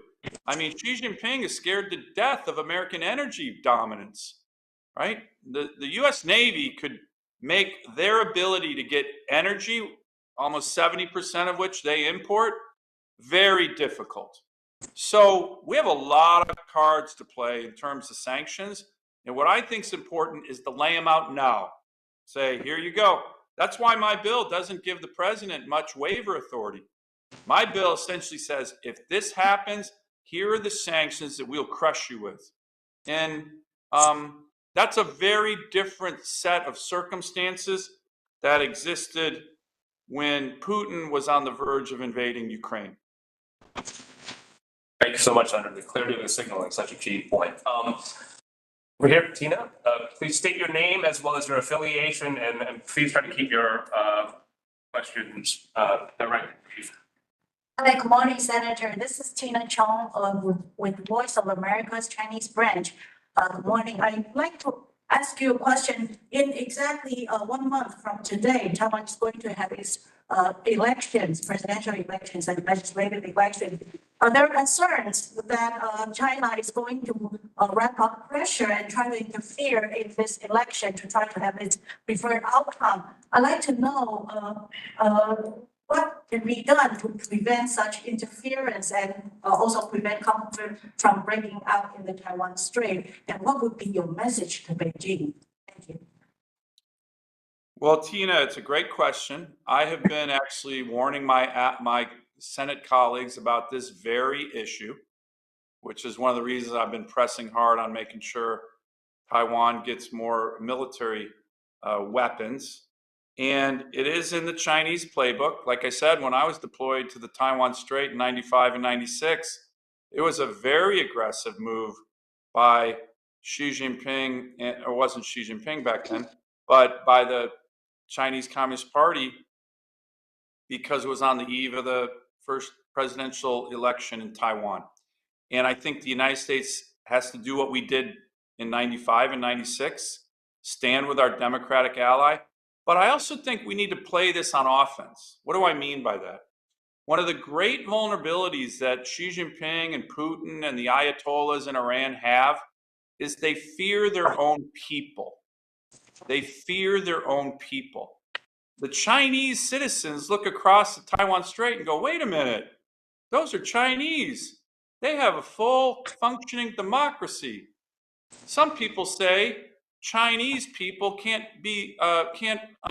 I mean, Xi Jinping is scared to death of American energy dominance, right? The US Navy could make their ability to get energy, almost 70% of which they import, very difficult. So we have a lot of cards to play in terms of sanctions. And what I think is important is to lay them out now. Say, here you go. That's why my bill doesn't give the president much waiver authority. My bill essentially says, if this happens, here are the sanctions that we'll crush you with. And that's a very different set of circumstances that existed when Putin was on the verge of invading Ukraine. Thank you so much, Senator. The clarity of the signaling, such a key point. We're here, Tina. Please state your name as well as your affiliation, and please try to keep your questions direct. Hi, good morning, Senator. This is Tina Chong with Voice of America's Chinese branch. Good morning. I'd like to ask you a question. In exactly 1 month from today, Taiwan is going to have its elections, presidential elections and legislative elections. Are there concerns that China is going to ramp up pressure and try to interfere in this election to try to have its preferred outcome? I'd like to know what can be done to prevent such interference and also prevent conflict from breaking out in the Taiwan Strait? And what would be your message to Beijing? Thank you. Well, Tina, it's a great question. I have been actually warning my Senate colleagues about this very issue, which is one of the reasons I've been pressing hard on making sure Taiwan gets more military weapons. And it is in the Chinese playbook. Like I said, when I was deployed to the Taiwan Strait in 95 and 96, it was a very aggressive move by Xi Jinping, or it wasn't Xi Jinping back then, but by the Chinese Communist Party, because it was on the eve of the first presidential election in Taiwan. And I think the United States has to do what we did in 95 and 96, stand with our democratic ally. But I also think we need to play this on offense. What do I mean by that? One of the great vulnerabilities that Xi Jinping and Putin and the Ayatollahs in Iran have is they fear their own people. They fear their own people. The Chinese citizens look across the Taiwan Strait and go, wait a minute, those are Chinese. They have a full functioning democracy. Some people say Chinese people can't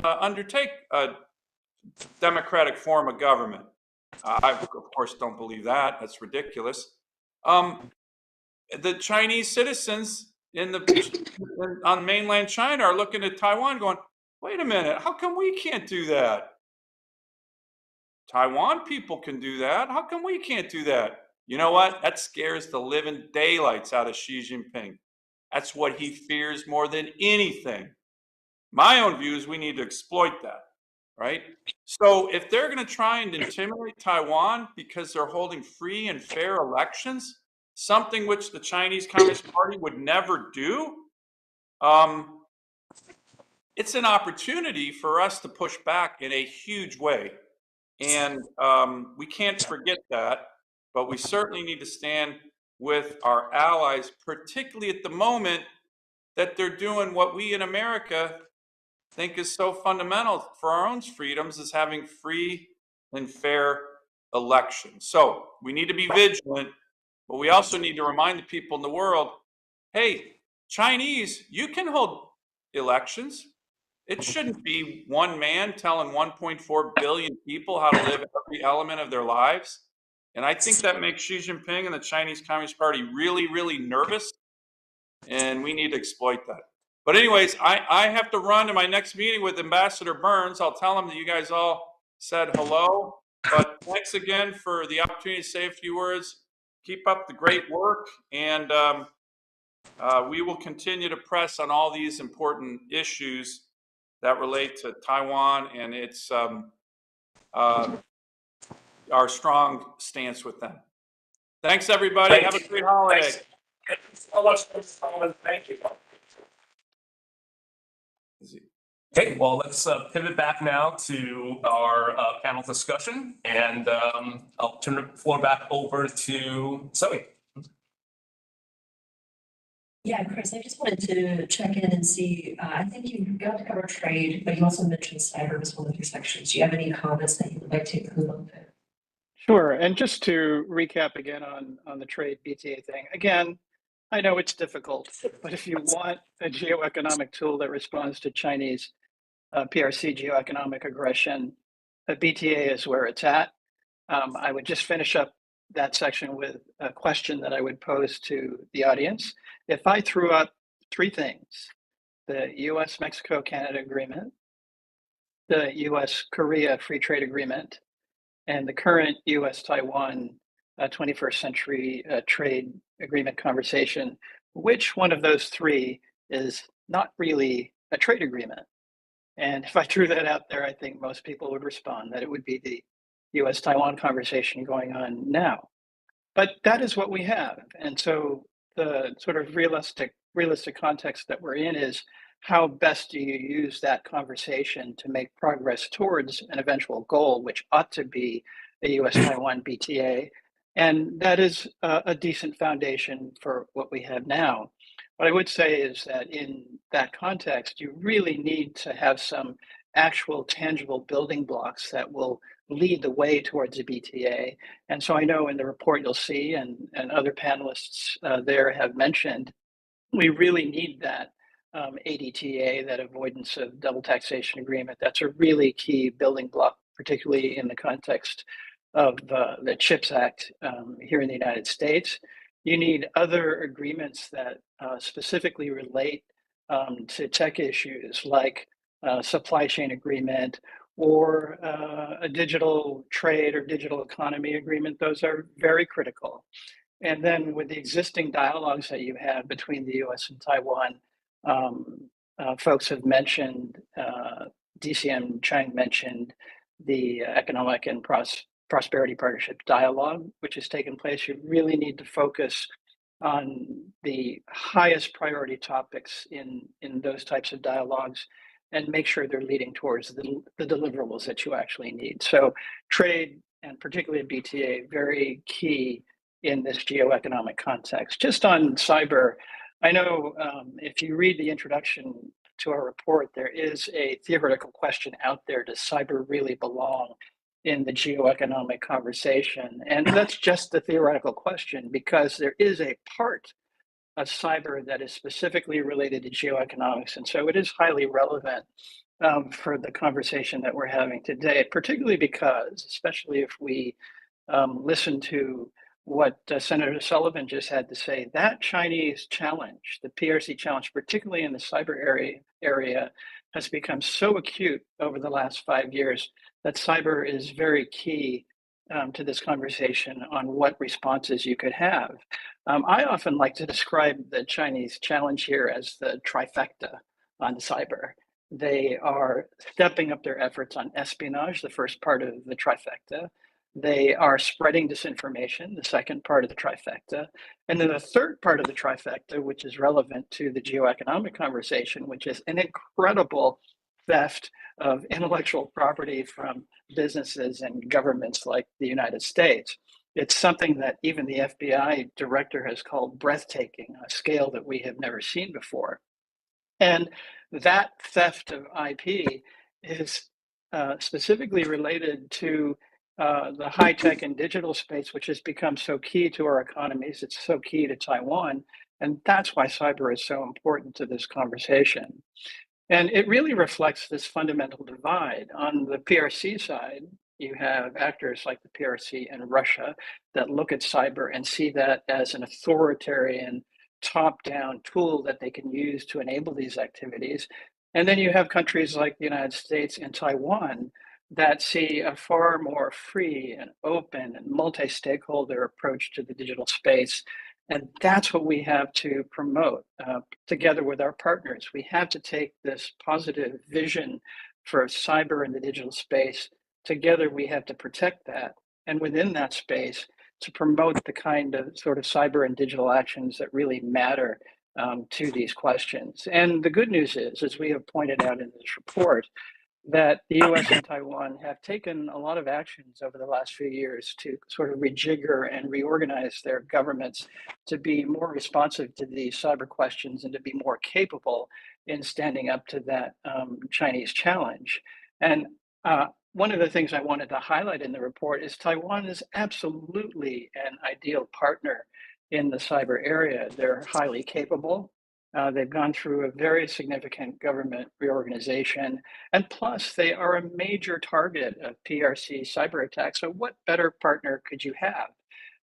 undertake a democratic form of government. I, of course, don't believe that. That's ridiculous. The Chinese citizens on mainland China are looking at Taiwan going, wait a minute, how come we can't do that? Taiwan people can do that. How come we can't do that? You know what? That scares the living daylights out of Xi Jinping. That's what he fears more than anything. My own view is we need to exploit that, right? So if they're going to try and intimidate Taiwan because they're holding free and fair elections, something which the Chinese Communist Party would never do, it's an opportunity for us to push back in a huge way. And we can't forget that, but we certainly need to stand with our allies, particularly at the moment that they're doing what we in America think is so fundamental for our own freedoms, is having free and fair elections. So we need to be vigilant, but we also need to remind the people in the world, hey, Chinese, you can hold elections. It shouldn't be one man telling 1.4 billion people how to live every element of their lives. And I think that makes Xi Jinping and the Chinese Communist Party really, really nervous. And we need to exploit that. But anyways, I have to run to my next meeting with Ambassador Burns. I'll tell him that you guys all said hello. But thanks again for the opportunity to say a few words. Keep up the great work, and we will continue to press on all these important issues that relate to Taiwan and its our strong stance with them. Thanks, everybody. Have a great holiday. Thanks so much. Thank you. Okay, well, let's pivot back now to our panel discussion, and I'll turn the floor back over to Zoe. Yeah, Chris, I just wanted to check in and see, I think you got to cover trade, but you also mentioned cyber as one of your sections. Do you have any comments that you would like to include on that? Sure. And just to recap again on the trade BTA thing, again, I know it's difficult, but if you want a geoeconomic tool that responds to Chinese PRC geoeconomic aggression, a BTA is where it's at. I would just finish up that section with a question that I would pose to the audience. If I threw up three things, the US-Mexico-Canada agreement, the US-Korea free trade agreement, and the current US-Taiwan 21st century trade agreement conversation, which one of those three is not really a trade agreement? And if I threw that out there, I think most people would respond that it would be the US-Taiwan conversation going on now. But that is what we have. And so the sort of realistic context that we're in is how best do you use that conversation to make progress towards an eventual goal, which ought to be a US-Taiwan BTA. And that is a decent foundation for what we have now. What I would say is that in that context, you really need to have some actual tangible building blocks that will lead the way towards a BTA. And so I know in the report you'll see, and other panelists there have mentioned, we really need that ADTA, that avoidance of double taxation agreement. That's a really key building block, particularly in the context of the CHIPS Act here in the United States. You need other agreements that specifically relate to tech issues like supply chain agreement or a digital trade or digital economy agreement. Those are very critical. And then with the existing dialogues that you have between the US and Taiwan, folks have mentioned, DCM Chang mentioned the Economic and Prosperity Partnership dialogue, which has taken place. You really need to focus on the highest priority topics in those types of dialogues and make sure they're leading towards the deliverables that you actually need. So trade, and particularly BTA, very key in this geoeconomic context. Just on cyber, I know if you read the introduction to our report, there is a theoretical question out there: does cyber really belong in the geoeconomic conversation? And that's just the theoretical question, because there is a part of cyber that is specifically related to geoeconomics. And so it is highly relevant for the conversation that we're having today, particularly because, especially if we listen to what Senator Sullivan just had to say, that Chinese challenge, the PRC challenge, particularly in the cyber area, has become so acute over the last 5 years that cyber is very key to this conversation on what responses you could have. I often like to describe the Chinese challenge here as the trifecta on cyber. They are stepping up their efforts on espionage, the first part of the trifecta. They are spreading disinformation, the second part of the trifecta. And then the third part of the trifecta, which is relevant to the geoeconomic conversation, which is an incredible theft of intellectual property from businesses and governments like the United States. It's something that even the FBI director has called breathtaking, a scale that we have never seen before. And that theft of IP is specifically related to the high tech and digital space, which has become so key to our economies. It's so key to Taiwan. And that's why cyber is so important to this conversation. And it really reflects this fundamental divide. On the PRC side, you have actors like the PRC and Russia that look at cyber and see that as an authoritarian, top-down tool that they can use to enable these activities. And then you have countries like the United States and Taiwan that see a far more free and open and multi-stakeholder approach to the digital space. And that's what we have to promote together with our partners. We have to take this positive vision for cyber and the digital space. Together, we have to protect that. And within that space, to promote the kind of sort of cyber and digital actions that really matter to these questions. And the good news is, as we have pointed out in this report, that the US and Taiwan have taken a lot of actions over the last few years to sort of rejigger and reorganize their governments to be more responsive to these cyber questions and to be more capable in standing up to that Chinese challenge. And one of the things I wanted to highlight in the report is Taiwan is absolutely an ideal partner in the cyber area. They're highly capable. They've gone through a very significant government reorganization, and plus they are a major target of PRC cyber attacks. So what better partner could you have?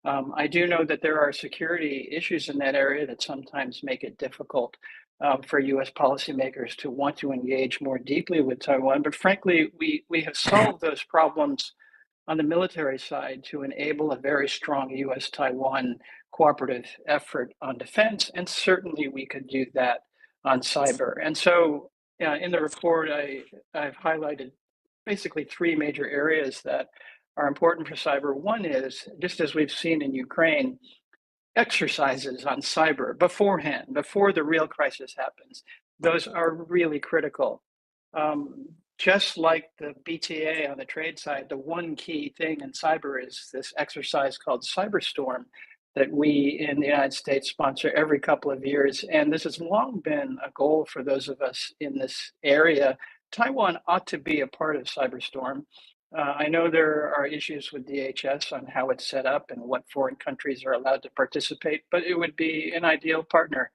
I do know that there are security issues in that area that sometimes make it difficult for US policymakers to want to engage more deeply with Taiwan. But frankly, we have solved those problems on the military side to enable a very strong US-Taiwan cooperative effort on defense, and certainly we could do that on cyber. And so in the report, I've highlighted basically three major areas that are important for cyber. One is, just as we've seen in Ukraine, exercises on cyber beforehand, before the real crisis happens. Those are really critical. Just like the BTA on the trade side, the one key thing in cyber is this exercise called Cyberstorm that we in the United States sponsor every couple of years. And this has long been a goal for those of us in this area. Taiwan ought to be a part of Cyberstorm. I know there are issues with DHS on how it's set up and what foreign countries are allowed to participate, but it would be an ideal partner.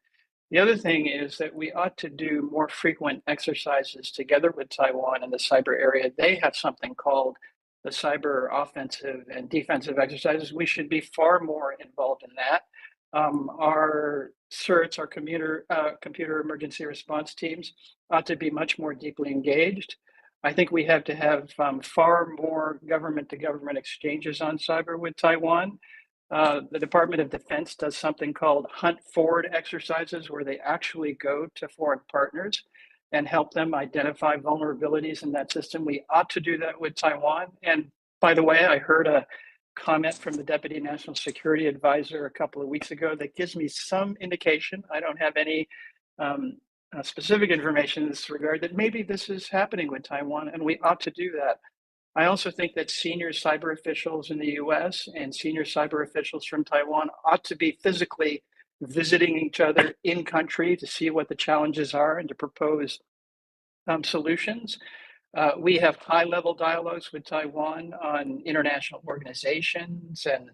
The other thing is that we ought to do more frequent exercises together with Taiwan in the cyber area. They have something called the cyber offensive and defensive exercises. We should be far more involved in that. Our CERTs, our computer emergency response teams, ought to be much more deeply engaged. I think we have to have far more government-to-government exchanges on cyber with Taiwan. The Department of Defense does something called hunt forward exercises, where they actually go to foreign partners and help them identify vulnerabilities in that system. We ought to do that with Taiwan. And by the way, I heard a comment from the Deputy National Security Advisor a couple of weeks ago that gives me some indication, I don't have any specific information in this regard, that maybe this is happening with Taiwan, and we ought to do that. I also think that senior cyber officials in the US and senior cyber officials from Taiwan ought to be physically visiting each other in country to see what the challenges are and to propose solutions. We have high-level dialogues with Taiwan on international organizations and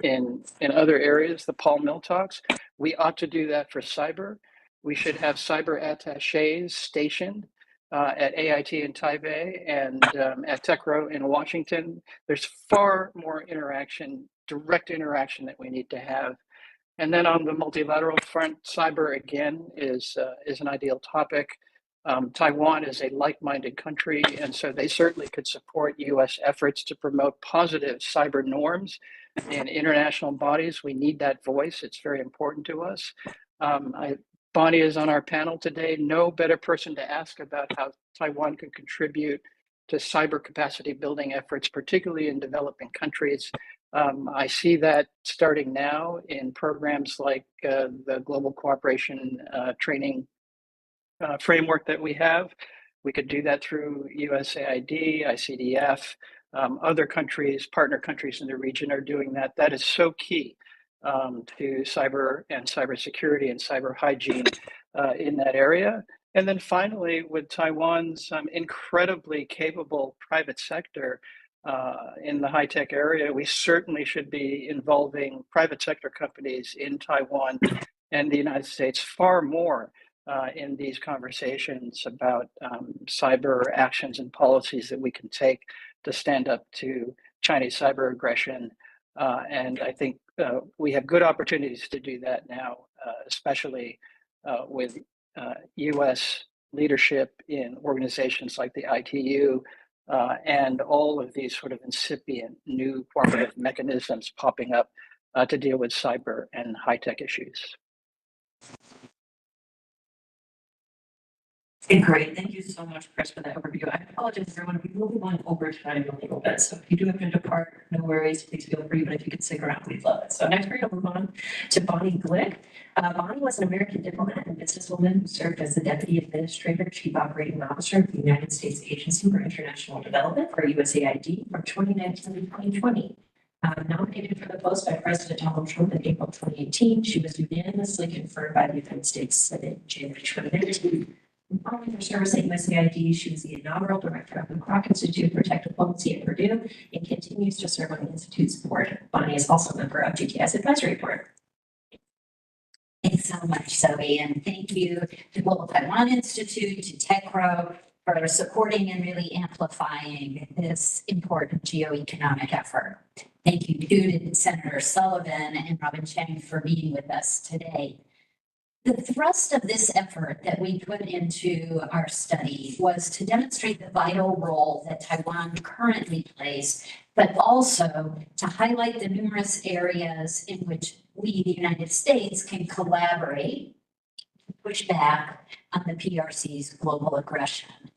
in other areas, the Paul Mill talks. We ought to do that for cyber. We should have cyber attachés stationed at AIT in Taipei and at TechRo in Washington. There's far more interaction, direct interaction that we need to have. And then on the multilateral front, cyber again is an ideal topic. Taiwan is a like-minded country, and so they certainly could support US efforts to promote positive cyber norms in international bodies. We need that voice. It's very important to us. Bonnie is on our panel today. No better person to ask about how Taiwan could contribute to cyber capacity building efforts, particularly in developing countries. I see that starting now in programs like the Global Cooperation Training framework that we have. We could do that through USAID, ICDF, other countries, partner countries in the region are doing that. That is so key to cyber and cybersecurity and cyber hygiene in that area. And then finally, with Taiwan's incredibly capable private sector in the high-tech area, we certainly should be involving private sector companies in Taiwan and the United States far more in these conversations about cyber actions and policies that we can take to stand up to Chinese cyber aggression. And I think we have good opportunities to do that now, especially with US leadership in organizations like the ITU, and all of these sort of incipient new formative mechanisms popping up to deal with cyber and high-tech issues. Great. Thank you so much, Chris, for that overview. I apologize, everyone. We will be going over time a little bit. So if you do have to depart, no worries. Please feel free. But if you could stick around, we'd love it. So next, we're going to move on to Bonnie Glick. Bonnie was an American diplomat and businesswoman who served as the Deputy Administrator, Chief Operating Officer of the United States Agency for International Development, or USAID, from 2019 to 2020. Nominated for the post by President Donald Trump in April 2018, she was unanimously confirmed by the United States Senate in January 2019. Following her service at USAID, she was the inaugural director of the Kroc Institute for Tech Diplomacy at Purdue and continues to serve on the Institute's board. Bonnie is also a member of GTI's advisory board. Thanks so much, Zoe, and thank you to Global Taiwan Institute, to TechRo for supporting and really amplifying this important geoeconomic effort. Thank you to Senator Sullivan and Robin Chang for being with us today. The thrust of this effort that we put into our study was to demonstrate the vital role that Taiwan currently plays, but also to highlight the numerous areas in which we, the United States, can collaborate to push back on the PRC's global aggression.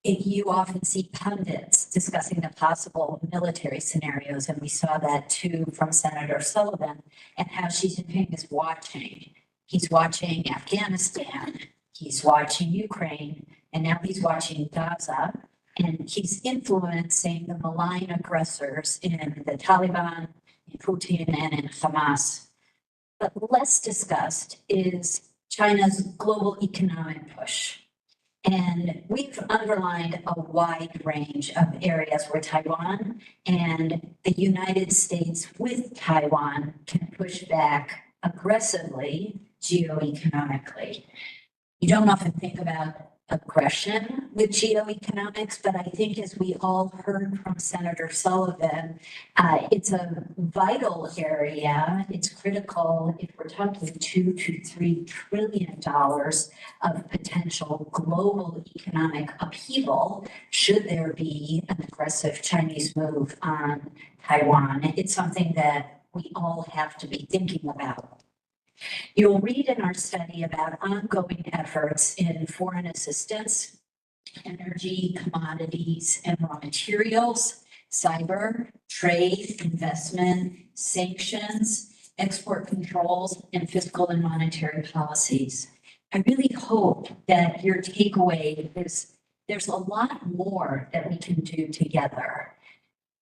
You often see pundits discussing the possible military scenarios, and we saw that too from Senator Sullivan, and how Xi Jinping is watching. He's watching Afghanistan, he's watching Ukraine, and now he's watching Gaza, and he's influencing the malign aggressors in the Taliban, in Putin, and in Hamas. But less discussed is China's global economic push. And we've underlined a wide range of areas where Taiwan and the United States with Taiwan can push back aggressively geoeconomically. You don't often think about aggression with geoeconomics, but I think as we all heard from Senator Sullivan, it's a vital area. It's critical if we're talking $2 to $3 trillion of potential global economic upheaval should there be an aggressive Chinese move on Taiwan. It's something that we all have to be thinking about. You'll read in our study about ongoing efforts in foreign assistance, energy, commodities, and raw materials, cyber, trade, investment, sanctions, export controls, and fiscal and monetary policies. I really hope that your takeaway is there's a lot more that we can do together.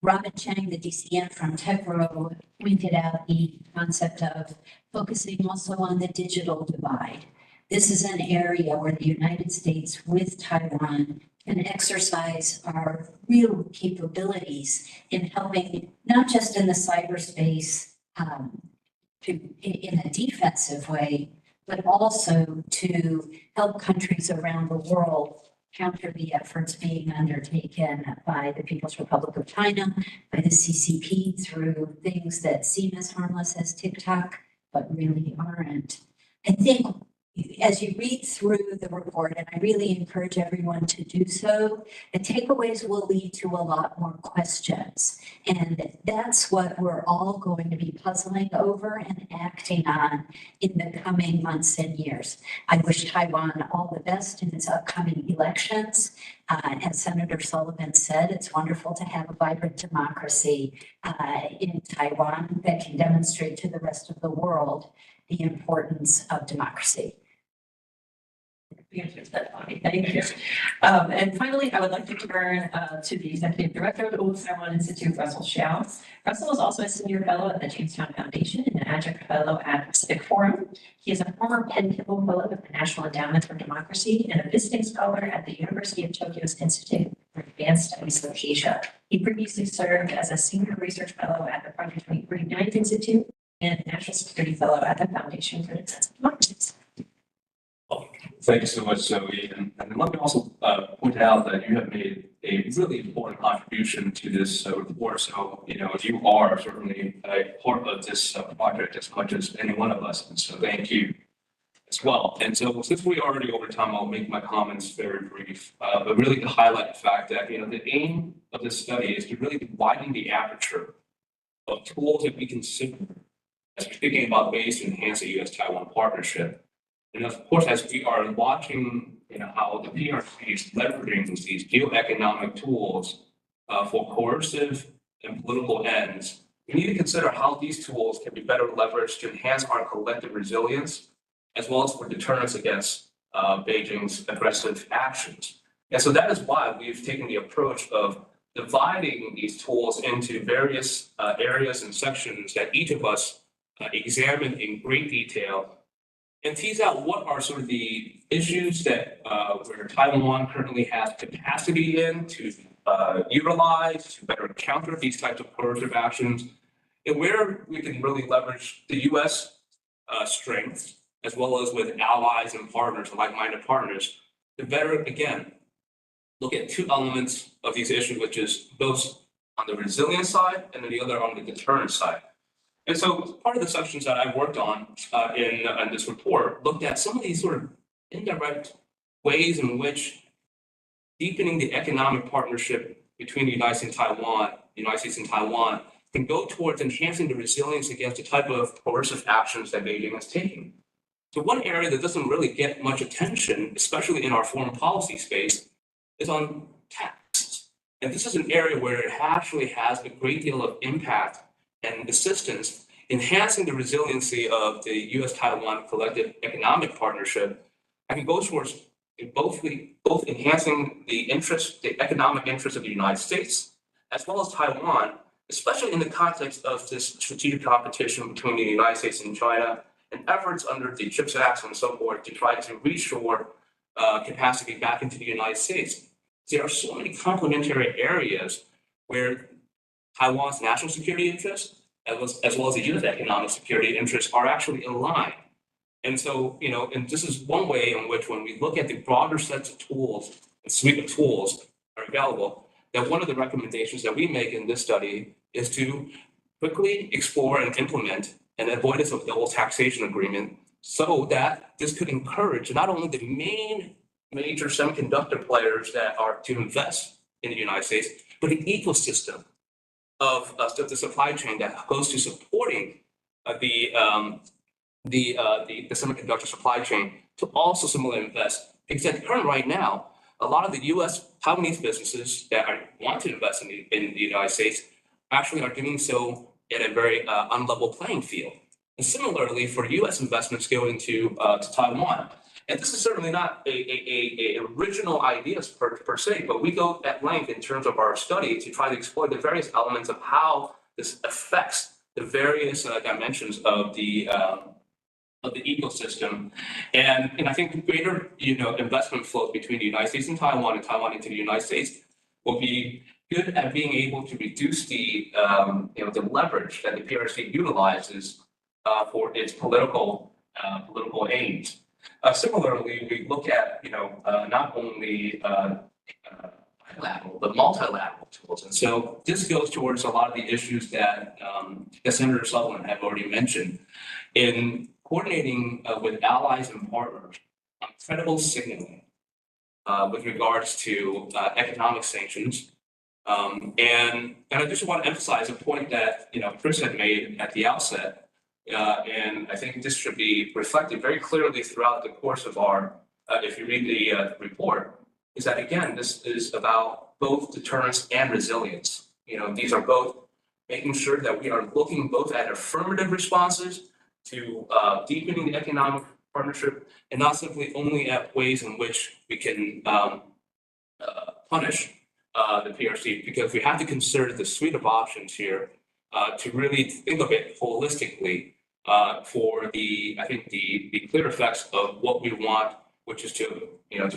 Robin Chang, the DCM from TechRo, pointed out the concept of focusing also on the digital divide. This is an area where the United States with Taiwan can exercise our real capabilities in helping, not just in the cyberspace in a defensive way, but also to help countries around the world counter the efforts being undertaken by the People's Republic of China, by the CCP, through things that seem as harmless as TikTok, but really aren't. I think as you read through the report, and I really encourage everyone to do so, the takeaways will lead to a lot more questions. And that's what we're all going to be puzzling over and acting on in the coming months and years. I wish Taiwan all the best in its upcoming elections. As Senator Sullivan said, it's wonderful to have a vibrant democracy in Taiwan that can demonstrate to the rest of the world the importance of democracy. Thank you. And finally, I would like to turn to the Executive Director of the Global Taiwan Institute, Russell Hsiao. Russell is also a Senior Fellow at the Jamestown Foundation and an Adjunct Fellow at Pacific Forum. He is a former Penn Kimmel Fellow of the National Endowment for Democracy and a visiting scholar at the University of Tokyo's Institute for Advanced Studies of Asia. He previously served as a Senior Research Fellow at the Project 2049 Institute and National Security Fellow at the Foundation for Defense of Democracies. Thank you so much, Zoe. And let me also point out that you have made a really important contribution to this report. So, you are certainly a part of this project as much as any one of us. And so thank you. as well. And so since we are already over time, I'll make my comments very brief, but really to highlight the fact that, the aim of this study is to really widen the aperture of tools that we consider as we're thinking about ways to enhance the US-Taiwan partnership. And of course, as we are watching, how the PRC is leveraging these geoeconomic tools for coercive and political ends, we need to consider how these tools can be better leveraged to enhance our collective resilience, as well as for deterrence against Beijing's aggressive actions. And so that is why we've taken the approach of dividing these tools into various areas and sections that each of us examine in great detail and tease out what are sort of the issues that where Taiwan currently has capacity in to utilize to better counter these types of coercive actions, and where we can really leverage the U.S. Strengths, as well as with allies and partners, like-minded partners, to better, again, look at two elements of these issues, which is both on the resilience side and then the other on the deterrence side. And so part of the sections that I worked on in this report looked at some of these sort of indirect ways in which deepening the economic partnership between the United States and Taiwan can go towards enhancing the resilience against the type of coercive actions that Beijing is taking. So one area that doesn't really get much attention, especially in our foreign policy space, is on taxes. And this is an area where it actually has a great deal of impact and assistance, enhancing the resiliency of the US-Taiwan collective economic partnership. I can go towards both enhancing the economic interests of the United States, as well as Taiwan, especially in the context of this strategic competition between the United States and China, and efforts under the CHIPS Act and so forth to try to reshore capacity back into the United States. There are so many complementary areas where Taiwan's national security interests, as well as the U.S. economic security interests, are actually aligned. And so, and this is one way in which, when we look at the broader sets of tools, and suite of tools are available, that one of the recommendations that we make in this study is to quickly explore and implement an avoidance of double taxation agreement, so that this could encourage not only the major semiconductor players that are to invest in the United States, but the ecosystem of the supply chain that goes to supporting the semiconductor supply chain to also similarly invest. Because at current right now, a lot of the U.S. Taiwanese businesses that want to invest in the United States actually are doing so at a very unlevel playing field. And similarly, for U.S. investments going to Taiwan. And this is certainly not a original ideas per se, but we go at length in terms of our study to try to explore the various elements of how this affects the various dimensions of the ecosystem. And I think greater investment flows between the United States and Taiwan into the United States will be good at being able to reduce the leverage that the PRC utilizes for its political aims. Similarly, we look at not only bilateral but multilateral tools, and so this goes towards a lot of the issues that Senator Sullivan had already mentioned in coordinating with allies and partners on credible signaling with regards to economic sanctions. And I just want to emphasize a point that Chris had made at the outset. And I think this should be reflected very clearly throughout the course of our, if you read the report, is that, again, this is about both deterrence and resilience. These are both making sure that we are looking both at affirmative responses to deepening the economic partnership, and not simply only at ways in which we can punish the PRC, because we have to consider the suite of options here to really think of it holistically for the clear effects of what we want, which is to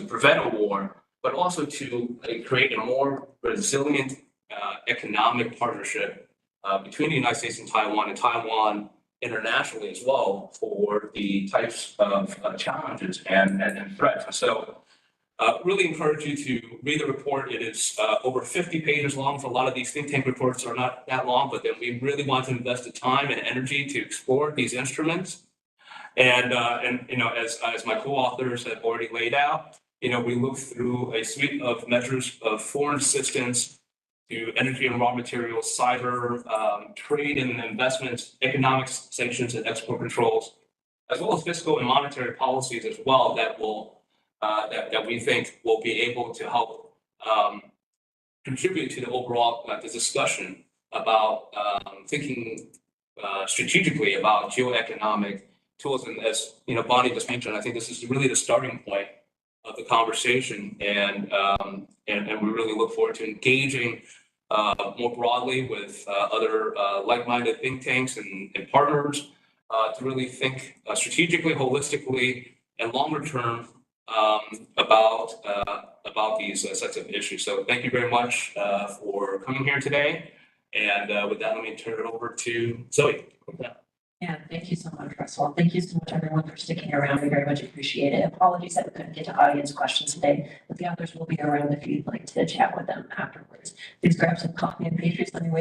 prevent a war, but also to create a more resilient economic partnership between the United States and Taiwan internationally as well, for the types of challenges and threats. And so really encourage you to read the report. It is over 50 pages long. For a lot of these think tank reports are not that long, but then we really want to invest the time and energy to explore these instruments. And as my co-authors have already laid out, we look through a suite of measures of foreign assistance to energy and raw materials, cyber, trade and investments, economic sanctions and export controls, as well as fiscal and monetary policies as well that will that we think will be able to help contribute to the overall the discussion about thinking strategically about geoeconomic tools. And as Bonnie just mentioned, I think this is really the starting point of the conversation, and we really look forward to engaging more broadly with other like-minded think tanks and partners to really think strategically, holistically, and longer term about these sets of issues. So thank you very much for coming here today. And with that, let me turn it over to Zoe. Yeah, thank you so much, Russell. Thank you so much, everyone, for sticking around. We very much appreciate it. Apologies that we couldn't get to audience questions today, but the authors will be around if you'd like to chat with them afterwards. Please grab some coffee and pastries on your way out.